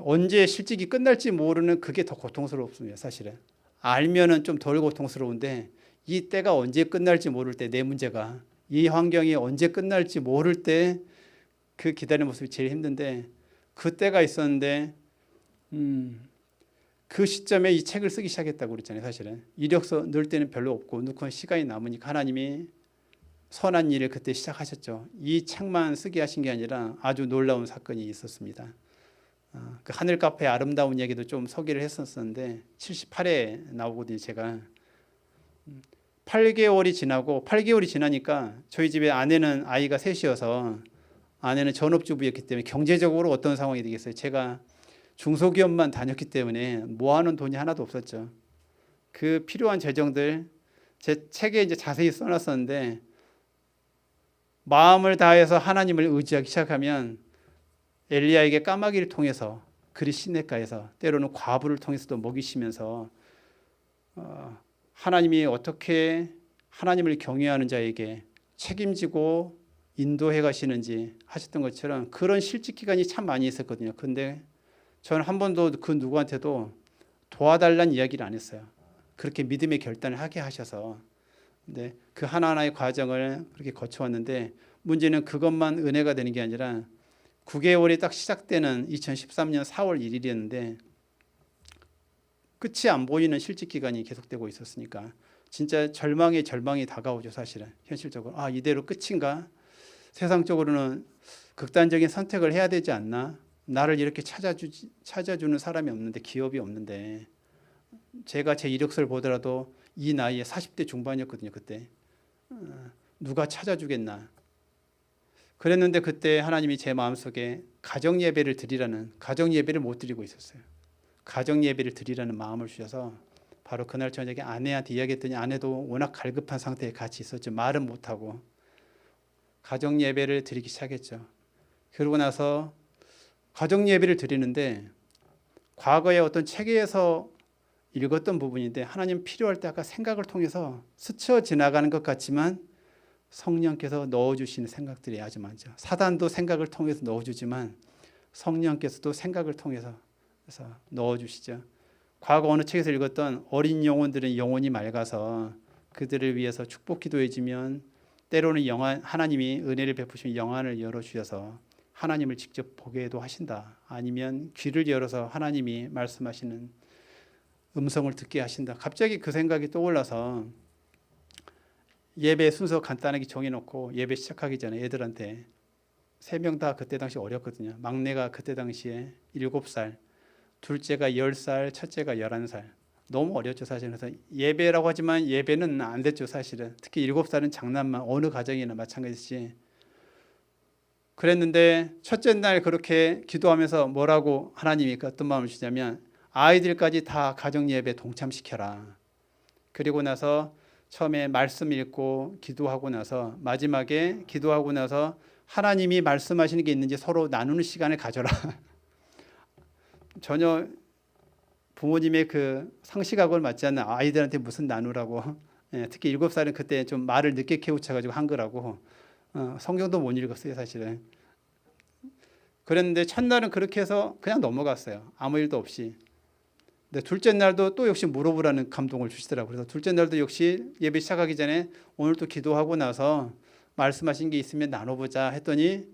언제 실직이 끝날지 모르는 그게 더 고통스럽습니다. 사실은 알면은 좀 덜 고통스러운데 이 때가 언제 끝날지 모를 때 내 문제가 이 환경이 언제 끝날지 모를 때 그 기다리는 모습이 제일 힘든데 그 때가 있었는데 그 시점에 이 책을 쓰기 시작했다고 그랬잖아요. 사실은 이력서 넣을 때는 별로 없고 넣고 시간이 남으니까 하나님이 선한 일을 그때 시작하셨죠. 이 책만 쓰게 하신 게 아니라 아주 놀라운 사건이 있었습니다. 그 하늘 카페의 아름다운 얘기도 좀 소개를 했었는데 78회 나오거든요. 제가 8개월이 지나고 8개월이 지나니까 저희 집에 아내는 아이가 셋이어서 아내는 전업주부였기 때문에 경제적으로 어떤 상황이 되겠어요. 제가 중소기업만 다녔기 때문에 모아놓은 돈이 하나도 없었죠. 그 필요한 재정들 제 책에 이제 자세히 써놨었는데 마음을 다해서 하나님을 의지하기 시작하면 엘리야에게 까마귀를 통해서 그리 시냇가에서 때로는 과부를 통해서도 먹이시면서 하나님이 어떻게 하나님을 경외하는 자에게 책임지고 인도해 가시는지 하셨던 것처럼 그런 실직 기간이 참 많이 있었거든요. 근데 저는 한 번도 그 누구한테도 도와달라는 이야기를 안 했어요. 그렇게 믿음의 결단을 하게 하셔서. 근데 그 하나하나의 과정을 그렇게 거쳐왔는데 문제는 그것만 은혜가 되는 게 아니라 9개월이 딱 시작되는 2013년 4월 1일이었는데 끝이 안 보이는 실직 기간이 계속되고 있었으니까 진짜 절망이 다가오죠. 사실은 현실적으로 이대로 끝인가 세상적으로는 극단적인 선택을 해야 되지 않나? 나를 이렇게 찾아주는 사람이 없는데, 기업이 없는데. 제가 제 이력서를 보더라도 이 나이에 40대 중반이었거든요, 그때. 누가 찾아주겠나? 그랬는데 그때 하나님이 제 마음속에 가정 예배를 드리라는, 가정 예배를 못 드리고 있었어요. 가정 예배를 드리라는 마음을 주셔서 바로 그날 저녁에 아내한테 이야기했더니 아내도 워낙 갈급한 상태에 같이 있었죠. 말은 못하고 가정 예배를 드리기 시작했죠. 그러고 나서 가정 예배를 드리는데 과거에 어떤 책에서 읽었던 부분인데 하나님 필요할 때 아까 생각을 통해서 스쳐 지나가는 것 같지만 성령께서 넣어주시는 생각들이 아주 많죠. 사단도 생각을 통해서 넣어주지만 성령께서도 생각을 통해서 넣어주시죠. 과거 어느 책에서 읽었던 어린 영혼들은 영혼이 맑아서 그들을 위해서 축복 기도해주면 때로는 하나님이 은혜를 베푸시면 영안을 열어주셔서 하나님을 직접 보게도 하신다. 아니면 귀를 열어서 하나님이 말씀하시는 음성을 듣게 하신다. 갑자기 그 생각이 떠올라서 예배 순서 간단하게 정해놓고 예배 시작하기 전에 애들한테 3명 다 그때 당시 어렸거든요. 막내가 그때 당시에 7살, 둘째가 10살, 첫째가 11살. 너무 어렸죠 사실은. 그래서 예배라고 하지만 예배는 안 됐죠 사실은. 특히 7살은 장난만, 어느 가정이나 마찬가지지. 그랬는데 첫째 날 그렇게 기도하면서 뭐라고 하나님이 어떤 마음을 주냐면 아이들까지 다 가정 예배 동참시켜라. 그리고 나서 처음에 말씀 읽고 기도하고 나서 마지막에 기도하고 나서 하나님이 말씀하시는 게 있는지 서로 나누는 시간을 가져라. 전혀 부모님의 그 상식하고는 맞지 않는 아이들한테 무슨 나누라고. 특히 7살은 그때 좀 말을 늦게 깨우쳐가지고 한 거라고. 성경도 못 읽었어요 사실은. 그랬는데 첫날은 그렇게 해서 그냥 넘어갔어요. 아무 일도 없이. 근데 둘째 날도 또 역시 물어보라는 감동을 주시더라고요. 그래서 둘째 날도 역시 예배 시작하기 전에 오늘 또 기도하고 나서 말씀하신 게 있으면 나눠보자 했더니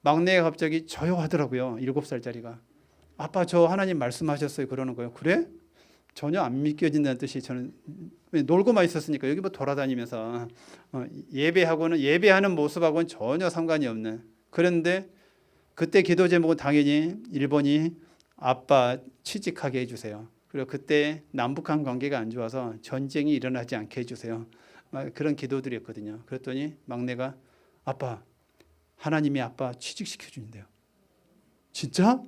막내가 갑자기 저요 하더라고요. 7살짜리가. 아빠 저 하나님 말씀하셨어요 그러는 거예요. 그래? 전혀 안 믿겨진다는 뜻이 저는 놀고만 있었으니까 여기 뭐 돌아다니면서 예배하고는 예배하는 모습하고는 전혀 상관이 없는. 그런데 그때 기도 제목은 당연히 1번이 아빠 취직하게 해주세요. 그리고 그때 남북한 관계가 안 좋아서 전쟁이 일어나지 않게 해주세요. 그런 기도들이었거든요. 그랬더니 막내가 아빠 하나님이 아빠 취직시켜 주는데요. 진짜?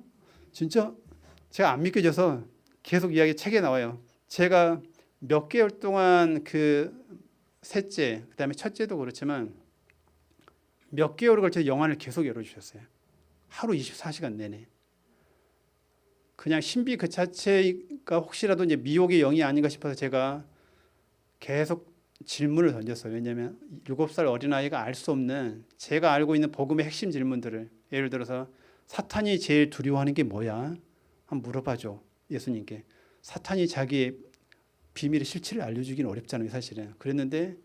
진짜? 제가 안 믿겨져서 계속 이야기 책에 나와요. 제가 몇 개월 동안 그 셋째, 그다음에 첫째도 그렇지만 몇 개월을 걸쳐 영안을 계속 열어주셨어요. 하루 24시간 내내. 그냥 신비 그 자체가 혹시라도 이제 미혹의 영이 아닌가 싶어서 제가 계속 질문을 던졌어요. 왜냐하면 7살 어린아이가 알 수 없는 제가 알고 있는 복음의 핵심 질문들을 예를 들어서 사탄이 제일 두려워하는 게 뭐야? 한번 물어봐줘. 예수님께. 사탄이 자기의 비밀의 실체를 알려주기는 어렵잖아요. 사실은. 그랬는데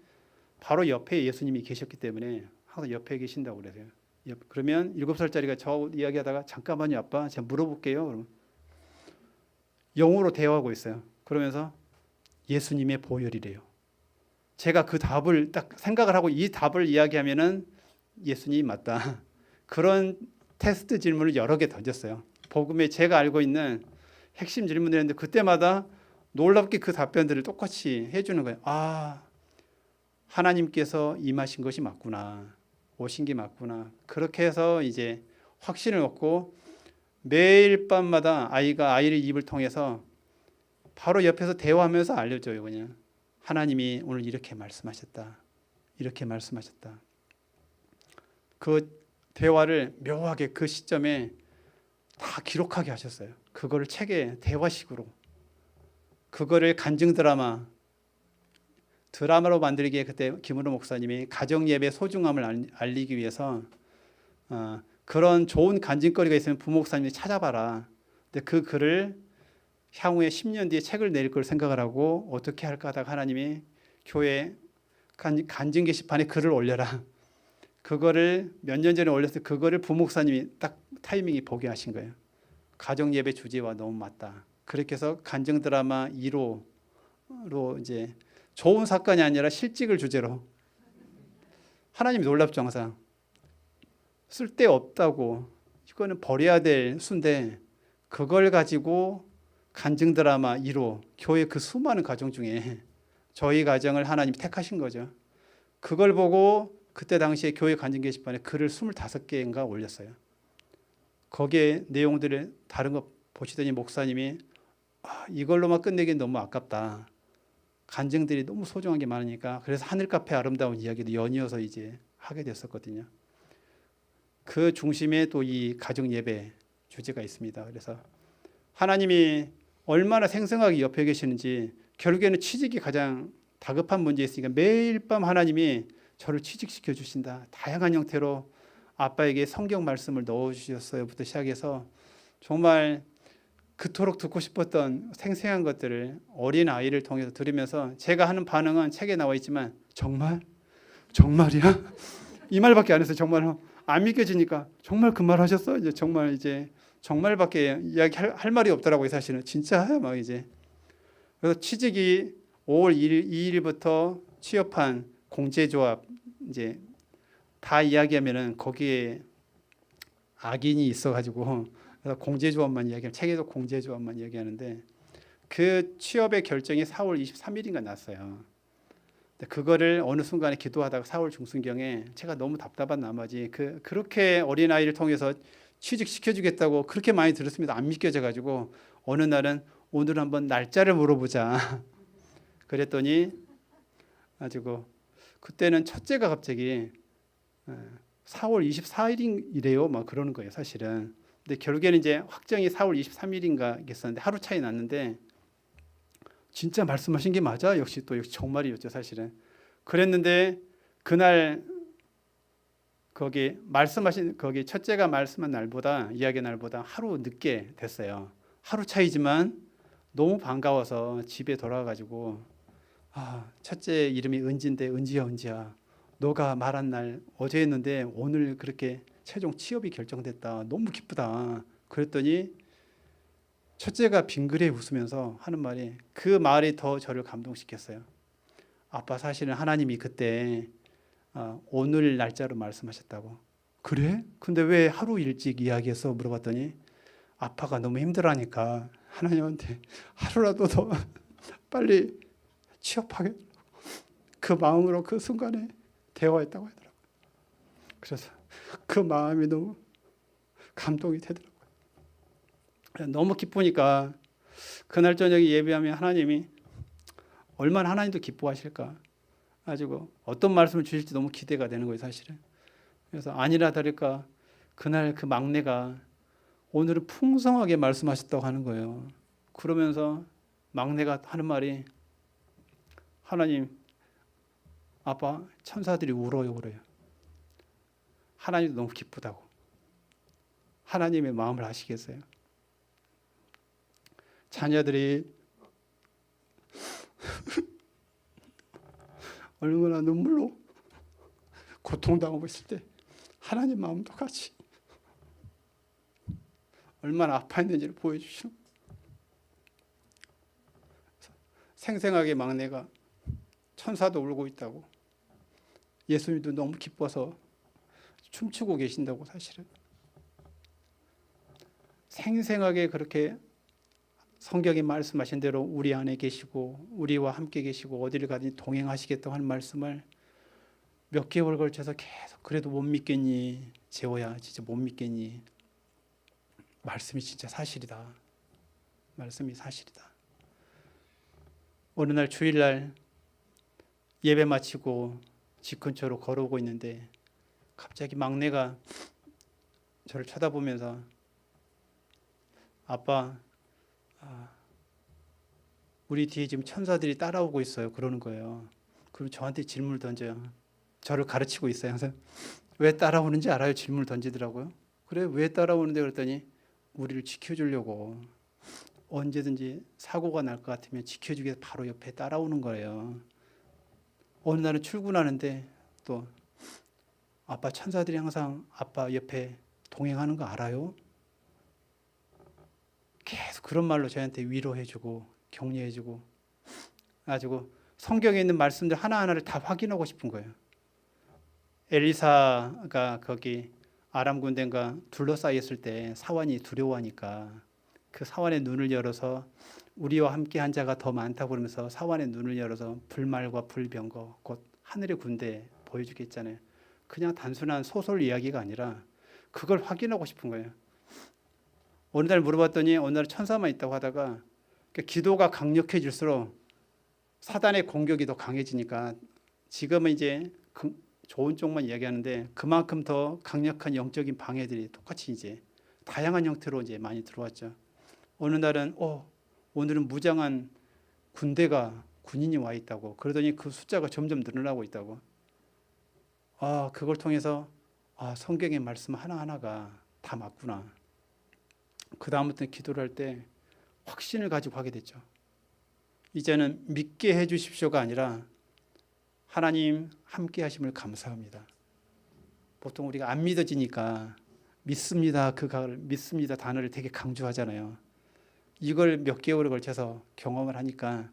바로 옆에 예수님이 계셨기 때문에 항상 옆에 계신다고 그러세요. 그러면 7살짜리가 저 이야기하다가 잠깐만요 아빠 제가 물어볼게요. 그러면 영어로 대화하고 있어요. 그러면서 예수님의 보혈이래요. 제가 그 답을 딱 생각을 하고 이 답을 이야기하면은 예수님이 맞다. 그런 테스트 질문을 여러 개 던졌어요. 복음에 제가 알고 있는 핵심 질문들이었는데 그때마다 놀랍게 그 답변들을 똑같이 해주는 거예요. 아, 하나님께서 임하신 것이 맞구나. 오신 게 맞구나. 그렇게 해서 이제 확신을 얻고 매일 밤마다 아이를 입을 통해서 바로 옆에서 대화하면서 알려줘요. 그냥 하나님이 오늘 이렇게 말씀하셨다. 이렇게 말씀하셨다. 그 대화를 묘하게 그 시점에 다 기록하게 하셨어요. 그거를 책에 대화식으로. 그거를 간증 드라마로 만들기에 그때 김은호 목사님이 가정예배 소중함을 알리기 위해서 그런 좋은 간증거리가 있으면 부목사님이 찾아봐라. 근데 그 글을 향후에 10년 뒤에 책을 낼 걸 생각을 하고 어떻게 할까 하다가 하나님이 교회 간증 게시판에 글을 올려라. 그거를 몇 년 전에 올렸을 때 그거를 부목사님이 딱 타이밍이 보게 하신 거예요. 가정예배 주제와 너무 맞다. 그렇게 해서 간증 드라마 2호로 이제 좋은 사건이 아니라 실직을 주제로 하나님이 놀랍죠 항상. 쓸데없다고, 이거는 버려야 될 수인데 그걸 가지고 간증 드라마 1호, 교회 그 수많은 가정 중에 저희 가정을 하나님이 택하신 거죠. 그걸 보고 그때 당시에 교회 간증 게시판에 글을 25개인가 올렸어요. 거기에 내용들을 다른 거 보시더니 목사님이 이걸로만 끝내기엔 너무 아깝다. 간증들이 너무 소중한 게 많으니까, 그래서 하늘 카페 아름다운 이야기도 연이어서 이제 하게 됐었거든요. 그 중심에 또 이 가정 예배 주제가 있습니다. 그래서 하나님이 얼마나 생생하게 옆에 계시는지, 결국에는 취직이 가장 다급한 문제 있으니까 매일 밤 하나님이 저를 취직시켜 주신다. 다양한 형태로 아빠에게 성경 말씀을 넣어주셨어요부터 시작해서 정말 그토록 듣고 싶었던 생생한 것들을 어린 아이를 통해서 들으면서 제가 하는 반응은 책에 나와 있지만 정말? 정말이야? 이 말밖에 안 했어요. 정말 안 믿겨지니까 정말 그 말 하셨어? 이제 정말 이제 정말밖에 이야기할 말이 없더라고요. 사실은 진짜야 막 이제. 그래서 취직이 5월 2일부터 취업한 공제조합 이제 다 이야기하면은 거기에 악인이 있어가지고 그래서 공제조합만 이야기하면, 책에도 공제조합만 이야기하는데 그 취업의 결정이 4월 23일인가 났어요. 그거를 어느 순간에 기도하다가 4월 중순경에 제가 너무 답답한 나머지 그렇게 어린아이를 통해서 취직시켜주겠다고 그렇게 많이 들었습니다. 안 믿겨져가지고 어느 날은 오늘 한번 날짜를 물어보자. 그랬더니 가지고 그때는 첫째가 갑자기 4월 24일이래요. 막 그러는 거예요, 사실은. 근데 결국에는 이제 확정이 4월 23일인가 겠었는데 하루 차이 났는데 진짜 말씀하신 게 맞아? 역시 정말이었죠, 사실은. 그랬는데 그날 거기 말씀하신 거기 첫째가 말씀한 날보다 이야기 날보다 하루 늦게 됐어요. 하루 차이지만 너무 반가워서 집에 돌아가가지고 첫째 이름이 은지인데 은지야 너가 말한 날 어제 했는데 오늘 그렇게 최종 취업이 결정됐다. 너무 기쁘다. 그랬더니 첫째가 빙그레 웃으면서 하는 말이, 그 말이 더 저를 감동시켰어요. 아빠, 사실은 하나님이 그때 오늘 날짜로 말씀하셨다고. 그래? 근데 왜 하루 일찍 이야기해서 물어봤더니 아빠가 너무 힘들어하니까 하나님한테 하루라도 더 빨리 취업하게, 그 마음으로 그 순간에 대화했다고 하더라고요. 그래서 그 마음이 너무 감동이 되더라고요. 너무 기쁘니까 그날 저녁에 예배하면 하나님이 얼마나 하나님도 기뻐하실까 가지고 어떤 말씀을 주실지 너무 기대가 되는 거예요, 사실은. 그래서 아니라 다를까 그날 그 막내가 오늘은 풍성하게 말씀하셨다고 하는 거예요. 그러면서 막내가 하는 말이, 하나님, 아빠, 천사들이 울어요. 하나님도 너무 기쁘다고. 하나님의 마음을 아시겠어요? 자녀들이 얼마나 눈물로 고통당하고 있을 때 하나님 마음도 같이 얼마나 아파했는지를 보여주시는, 생생하게 막내가 천사도 울고 있다고, 예수님도 너무 기뻐서 춤추고 계신다고, 사실은 생생하게 그렇게 성경이 말씀하신 대로 우리 안에 계시고 우리와 함께 계시고 어디를 가든지 동행하시겠다고 하는 말씀을 몇 개월 걸쳐서 계속, 그래도 못 믿겠니 재호야, 진짜 못 믿겠니, 말씀이 진짜 사실이다, 말씀이 사실이다. 어느 날 주일날 예배 마치고 집 근처로 걸어오고 있는데 갑자기 막내가 저를 쳐다보면서 아빠, 우리 뒤에 지금 천사들이 따라오고 있어요. 그러는 거예요. 그럼 저한테 질문을 던져요. 저를 가르치고 있어요. 항상 왜 따라오는지 알아요? 질문을 던지더라고요. 그래, 왜 따라오는데? 그랬더니 우리를 지켜주려고, 언제든지 사고가 날 것 같으면 지켜주기 위해서 바로 옆에 따라오는 거예요. 어느 날은 출근하는데 또 아빠, 천사들이 항상 아빠 옆에 동행하는 거 알아요? 계속 그런 말로 저한테 위로해주고 격려해주고, 가지고 성경에 있는 말씀들 하나하나를 다 확인하고 싶은 거예요. 엘리사가 거기 아람 군대가 둘러싸였을 때 사환이 두려워하니까 그 사환의 눈을 열어서 우리와 함께 한 자가 더 많다고 그러면서 사환의 눈을 열어서 불말과 불병거 곧 하늘의 군대 보여주겠잖아요. 그냥 단순한 소설 이야기가 아니라 그걸 확인하고 싶은 거예요. 어느 날 물어봤더니 어느 날 천사만 있다고 하다가 기도가 강력해질수록 사단의 공격이 더 강해지니까 지금은 이제 좋은 쪽만 이야기하는데 그만큼 더 강력한 영적인 방해들이 똑같이 이제 다양한 형태로 이제 많이 들어왔죠. 어느 날은 오늘은 무장한 군인이 와 있다고. 그러더니 그 숫자가 점점 늘어나고 있다고. 그걸 통해서 성경의 말씀 하나하나가 다 맞구나. 그 다음부터 기도를 할 때 확신을 가지고 하게 됐죠. 이제는 믿게 해 주십시오가 아니라 하나님 함께 하심을 감사합니다. 보통 우리가 안 믿어지니까 믿습니다. 믿습니다 단어를 되게 강조하잖아요. 이걸 몇 개월에 걸쳐서 경험을 하니까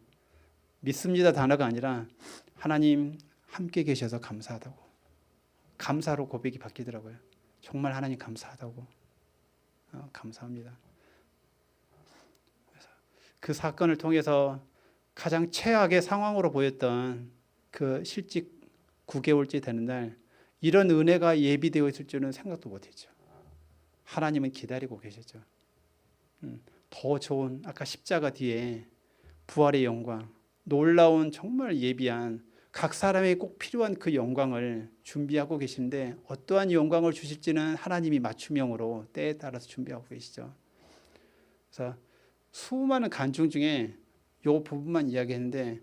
믿습니다 단어가 아니라 하나님 함께 계셔서 감사하다고. 감사로 고백이 바뀌더라고요. 정말 하나님 감사하다고. 감사합니다. 그 사건을 통해서 가장 최악의 상황으로 보였던 그 실직 9개월째 되는 날 이런 은혜가 예비되어 있을 줄은 생각도 못했죠. 하나님은 기다리고 계셨죠. 더 좋은 아까 십자가 뒤에 부활의 영광, 놀라운 정말 예비한 각 사람에게 꼭 필요한 그 영광을 준비하고 계신데 어떠한 영광을 주실지는 하나님이 맞춤형으로 때에 따라서 준비하고 계시죠. 그래서 수많은 간증 중에 이 부분만 이야기했는데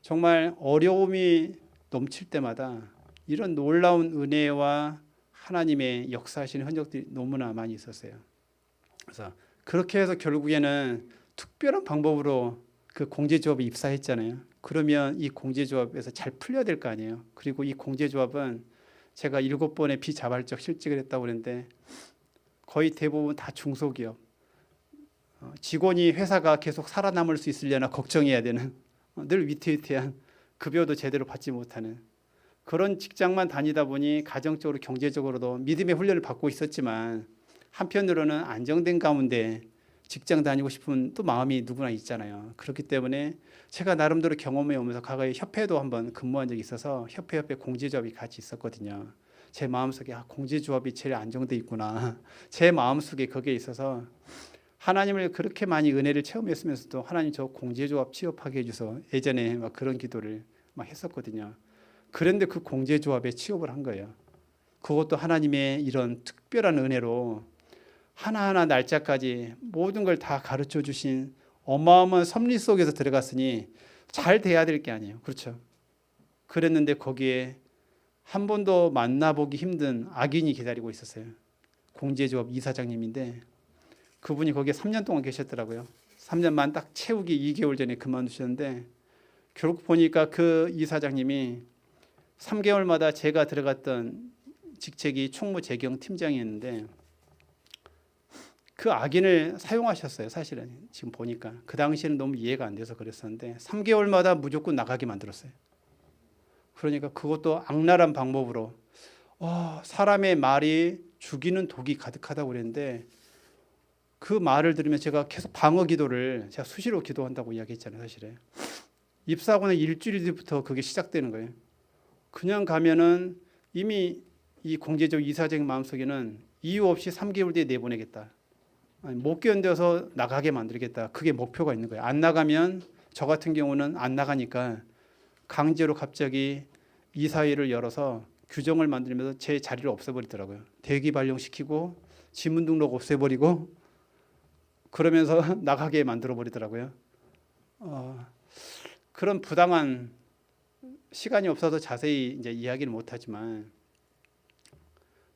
정말 어려움이 넘칠 때마다 이런 놀라운 은혜와 하나님의 역사하시는 흔적들이 너무나 많이 있었어요. 그래서 그렇게 해서 결국에는 특별한 방법으로 그 공제조합에 입사했잖아요. 그러면 이 공제조합에서 잘 풀려야 될 거 아니에요. 그리고 이 공제조합은 제가 7번의 비자발적 실직을 했다고 그랬는데 거의 대부분 다 중소기업. 직원이 회사가 계속 살아남을 수 있으려나 걱정해야 되는 늘 위태위태한 급여도 제대로 받지 못하는 그런 직장만 다니다 보니 가정적으로 경제적으로도 믿음의 훈련을 받고 있었지만 한편으로는 안정된 가운데 직장 다니고 싶은 또 마음이 누구나 있잖아요. 그렇기 때문에 제가 나름대로 경험해 오면서 과거에 협회도 한번 근무한 적이 있어서 협회 공제조합이 같이 있었거든요. 제 마음속에 공제조합이 제일 안정돼 있구나. 제 마음속에 그게 있어서 하나님을 그렇게 많이 은혜를 체험했으면서도 하나님 저 공제조합 취업하게 해주셔서 예전에 막 그런 기도를 막 했었거든요. 그런데 그 공제조합에 취업을 한 거예요. 그것도 하나님의 이런 특별한 은혜로 하나하나 날짜까지 모든 걸 다 가르쳐 주신 어마어마한 섭리 속에서 들어갔으니 잘 돼야 될 게 아니에요. 그렇죠? 그랬는데 거기에 한 번도 만나보기 힘든 악인이 기다리고 있었어요. 공제조합 이사장님인데 그분이 거기에 3년 동안 계셨더라고요. 3년만 딱 채우기 2개월 전에 그만두셨는데 결국 보니까 그 이사장님이 3개월마다 제가 들어갔던 직책이 총무재경 팀장이었는데 그 악인을 사용하셨어요. 사실은 지금 보니까 그 당시에는 너무 이해가 안 돼서 그랬었는데 3개월마다 무조건 나가게 만들었어요. 그러니까 그것도 악랄한 방법으로 사람의 말이 죽이는 독이 가득하다고 그랬는데 그 말을 들으면 제가 계속 방어 기도를 제가 수시로 기도한다고 이야기했잖아요. 사실은 입사하고 난 일주일 뒤부터 그게 시작되는 거예요. 그냥 가면은 이미 이 공제적 이사장 마음속에는 이유 없이 3개월 뒤에 내보내겠다. 못 견뎌서 나가게 만들겠다. 그게 목표가 있는 거예요. 안 나가면 저 같은 경우는 안 나가니까 강제로 갑자기 이사회를 열어서 규정을 만들면서 제 자리를 없애버리더라고요. 대기 발령시키고 지문 등록 없애버리고 그러면서 나가게 만들어버리더라고요. 그런 부당한 시간이 없어서 자세히 이제 이야기를 못하지만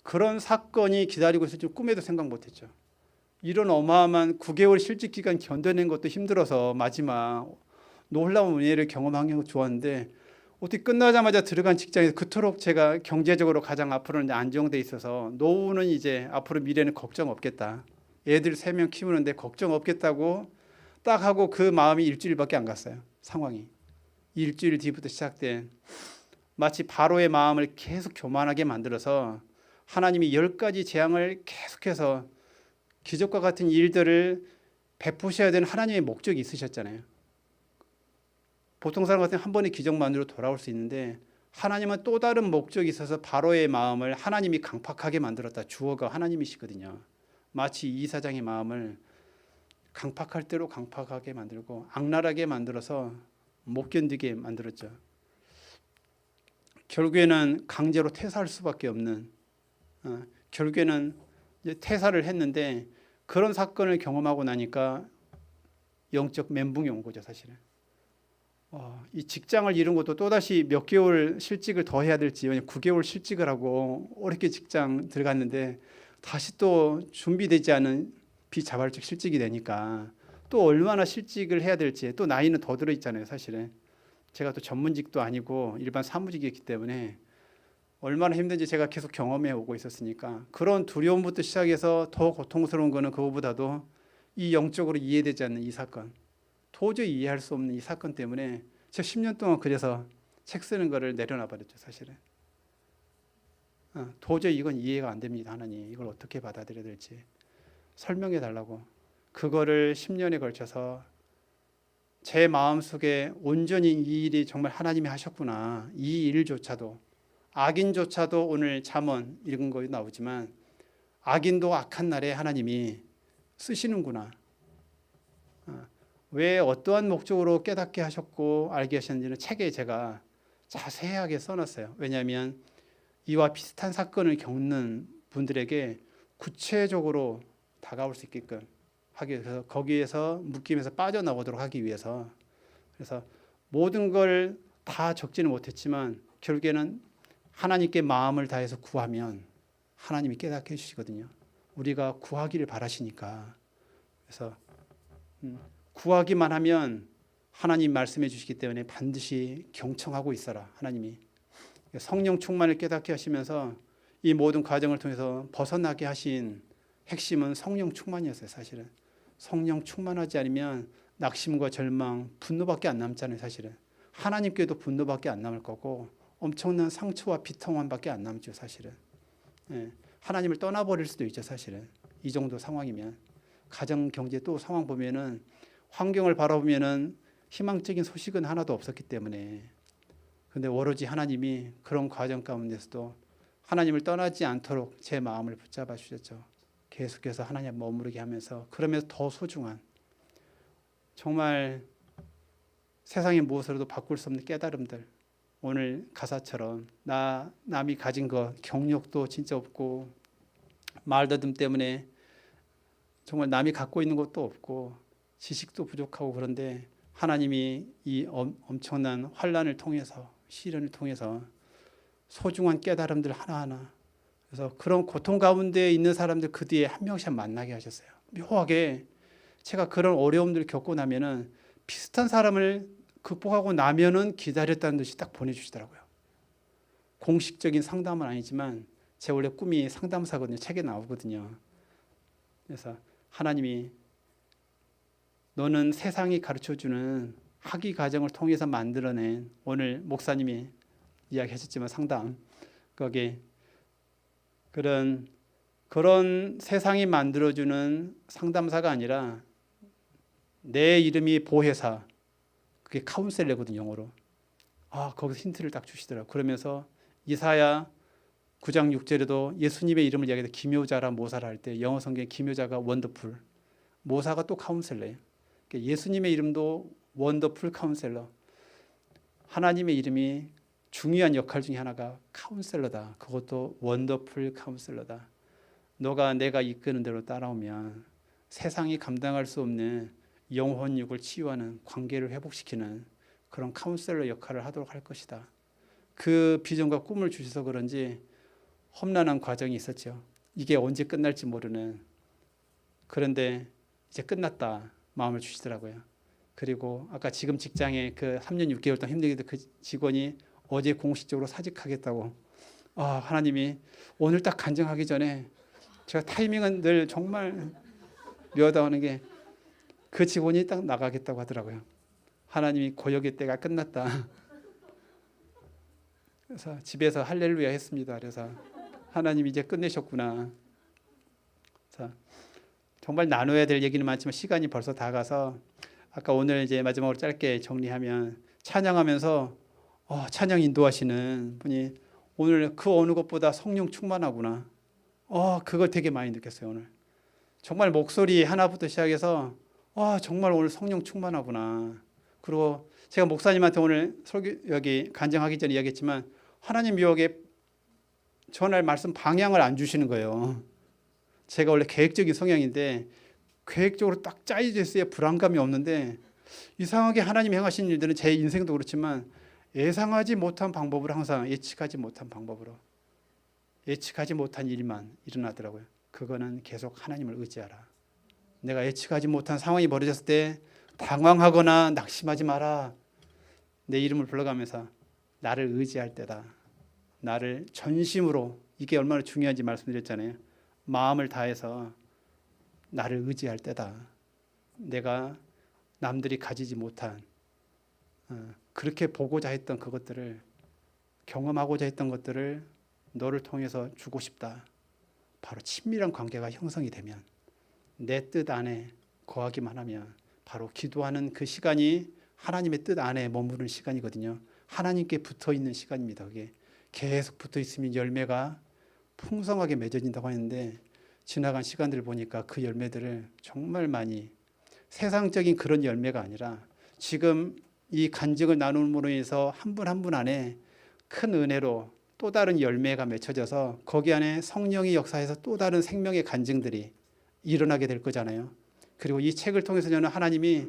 그런 사건이 기다리고 있을 줄 꿈에도 생각 못했죠. 이런 어마어마한 9개월 실직 기간 견뎌낸 것도 힘들어서 마지막 놀라운 은혜를 경험한 게 좋았는데 어떻게 끝나자마자 들어간 직장에서 그토록 제가 경제적으로 가장 앞으로는 안정돼 있어서 노후는 이제 앞으로 미래는 걱정 없겠다. 애들 3명 키우는데 걱정 없겠다고 딱 하고 그 마음이 일주일밖에 안 갔어요. 상황이. 일주일 뒤부터 시작된 마치 바로의 마음을 계속 교만하게 만들어서 하나님이 10가지 재앙을 계속해서 기적과 같은 일들을 베푸셔야 되는 하나님의 목적이 있으셨잖아요. 보통 사람 같으면 한 번의 기적만으로 돌아올 수 있는데 하나님은 또 다른 목적이 있어서 바로의 마음을 하나님이 강팍하게 만들었다. 주어가 하나님이시거든요. 마치 이사장의 마음을 강팍할 대로 강팍하게 만들고 악랄하게 만들어서 못 견디게 만들었죠. 결국에는 강제로 퇴사할 수밖에 없는, 결국에는 이제 퇴사를 했는데 그런 사건을 경험하고 나니까 영적 멘붕이 온 거죠, 사실은. 이 직장을 잃은 것도 또다시 몇 개월 실직을 더 해야 될지, 9개월 실직을 하고 어렵게 직장 들어갔는데 다시 또 준비되지 않은 비자발적 실직이 되니까 또 얼마나 실직을 해야 될지, 또 나이는 더 들어 있잖아요, 사실은. 제가 또 전문직도 아니고 일반 사무직이었기 때문에 얼마나 힘든지 제가 계속 경험해 오고 있었으니까 그런 두려움부터 시작해서 더 고통스러운 거는 그거보다도 이 영적으로 이해되지 않는 이 사건, 도저히 이해할 수 없는 이 사건 때문에 제가 10년 동안 그래서 책 쓰는 거를 내려놔 버렸죠, 사실은. 도저히 이건 이해가 안 됩니다, 하나님. 이걸 어떻게 받아들여야 될지 설명해 달라고. 그거를 10년에 걸쳐서 제 마음속에 온전히 이 일이 정말 하나님이 하셨구나. 이 일조차도, 악인조차도 오늘 잠언 읽은 거에 나오지만 악인도 악한 날에 하나님이 쓰시는구나. 왜 어떠한 목적으로 깨닫게 하셨고 알게 하셨는지는 책에 제가 자세하게 써놨어요. 왜냐하면 이와 비슷한 사건을 겪는 분들에게 구체적으로 다가올 수 있게끔 하기 위해서, 거기에서 묶임에서 빠져나오도록 하기 위해서. 그래서 모든 걸 다 적지는 못했지만 결국에는 하나님께 마음을 다해서 구하면 하나님이 깨닫게 해주시거든요. 우리가 구하기를 바라시니까. 그래서 구하기만 하면 하나님 말씀해 주시기 때문에 반드시 경청하고 있어라. 하나님이 성령 충만을 깨닫게 하시면서 이 모든 과정을 통해서 벗어나게 하신 핵심은 성령 충만이었어요, 사실은. 성령 충만하지 않으면 낙심과 절망, 분노밖에 안 남잖아요, 사실은. 하나님께도 분노밖에 안 남을 거고 엄청난 상처와 비통함밖에 안 남죠, 사실은. 하나님을 떠나버릴 수도 있죠, 사실은. 이 정도 상황이면. 가정, 경제 또 상황 보면은 환경을 바라보면은 희망적인 소식은 하나도 없었기 때문에. 그런데 오로지 하나님이 그런 과정 가운데서도 하나님을 떠나지 않도록 제 마음을 붙잡아 주셨죠. 계속해서 하나님 머무르게 하면서, 그러면서 더 소중한, 정말 세상의 무엇으로도 바꿀 수 없는 깨달음들, 오늘 가사처럼 남이 가진 것, 경력도 진짜 없고 말더듬 때문에 정말 남이 갖고 있는 것도 없고 지식도 부족하고, 그런데 하나님이 이 엄청난 환난을 통해서, 시련을 통해서 소중한 깨달음들 하나하나, 그래서 그런 고통 가운데 있는 사람들 그 뒤에 한 명씩 만나게 하셨어요. 묘하게 제가 그런 어려움들을 겪고 나면은 비슷한 사람을 극복하고 나면은 기다렸다는 듯이 딱 보내주시더라고요. 공식적인 상담은 아니지만 제 원래 꿈이 상담사거든요. 책에 나오거든요. 그래서 하나님이 너는 세상이 가르쳐주는 학위 과정을 통해서 만들어낸, 오늘 목사님이 이야기하셨지만 상담, 거기 그런 세상이 만들어주는 상담사가 아니라 내 이름이 보혜사, 그게 카운셀러거든요, 영어로. 거기서 힌트를 딱 주시더라고요. 그러면서 이사야 9장 6절에도 예수님의 이름을 이야기해서 기묘자라 모사라 할 때 영어 성경에 기묘자가 원더풀, 모사가 또 카운셀러예요. 그러니까 예수님의 이름도 원더풀 카운셀러, 하나님의 이름이 중요한 역할 중에 하나가 카운셀러다. 그것도 원더풀 카운셀러다. 너가 내가 이끄는 대로 따라오면 세상이 감당할 수 없는 영혼육을 치유하는, 관계를 회복시키는 그런 카운셀러 역할을 하도록 할 것이다. 그 비전과 꿈을 주셔서 그런지 험난한 과정이 있었죠. 이게 언제 끝날지 모르는. 그런데 이제 끝났다 마음을 주시더라고요. 그리고 아까 지금 직장에 그 3년 6개월 동안 힘들게 그 직원이 어제 공식적으로 사직하겠다고. 하나님이 오늘 딱 간증하기 전에, 제가 타이밍은 늘 정말 묘하다는 게 그 직원이 딱 나가겠다고 하더라고요. 하나님이 고역의 때가 끝났다. 그래서 집에서 할렐루야 했습니다. 그래서 하나님 이제 끝내셨구나. 자, 정말 나눠야 될 얘기는 많지만 시간이 벌써 다 가서 아까 오늘 이제 마지막으로 짧게 정리하면 찬양하면서 찬양 인도하시는 분이 오늘 그 어느 것보다 성령 충만하구나. 그걸 되게 많이 느꼈어요. 오늘 정말 목소리 하나부터 시작해서 정말 오늘 성령 충만하구나. 그리고 제가 목사님한테 오늘 설교 여기 간증하기 전에 이야기했지만 하나님 묘하게 전할 말씀 방향을 안 주시는 거예요. 제가 원래 계획적인 성향인데 계획적으로 딱 짜여져 있어야 불안감이 없는데 이상하게 하나님 행하신 일들은 제 인생도 그렇지만 예상하지 못한 방법으로 항상 예측하지 못한 방법으로 예측하지 못한 일만 일어나더라고요. 그거는 계속 하나님을 의지하라. 내가 예측하지 못한 상황이 벌어졌을 때 당황하거나 낙심하지 마라. 내 이름을 불러가면서 나를 의지할 때다. 나를 전심으로, 이게 얼마나 중요한지 말씀드렸잖아요. 마음을 다해서 나를 의지할 때다. 내가 남들이 가지지 못한 그렇게 보고자 했던 그것들을, 경험하고자 했던 것들을 너를 통해서 주고 싶다. 바로 친밀한 관계가 형성이 되면, 내 뜻 안에 거하기만 하면 바로 기도하는 그 시간이 하나님의 뜻 안에 머무르는 시간이거든요. 하나님께 붙어 있는 시간입니다. 그게 계속 붙어 있으면 열매가 풍성하게 맺어진다고 하는데, 지나간 시간들을 보니까 그 열매들을 정말 많이, 세상적인 그런 열매가 아니라 지금 이 간증을 나눔으로 인해서 한 분 한 분 안에 큰 은혜로 또 다른 열매가 맺혀져서 거기 안에 성령의 역사에서 또 다른 생명의 간증들이 일어나게 될 거잖아요. 그리고 이 책을 통해서 저는 하나님이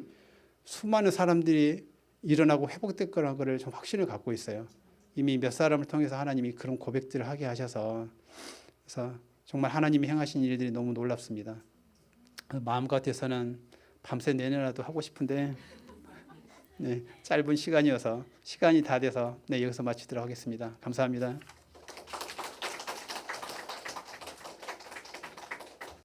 수많은 사람들이 일어나고 회복될 거라는 것을 좀 확신을 갖고 있어요. 이미 몇 사람을 통해서 하나님이 그런 고백들을 하게 하셔서, 그래서 정말 하나님이 행하신 일들이 너무 놀랍습니다. 마음 같아서는 밤새 내내라도 하고 싶은데 짧은 시간이어서, 시간이 다 돼서 여기서 마치도록 하겠습니다. 감사합니다.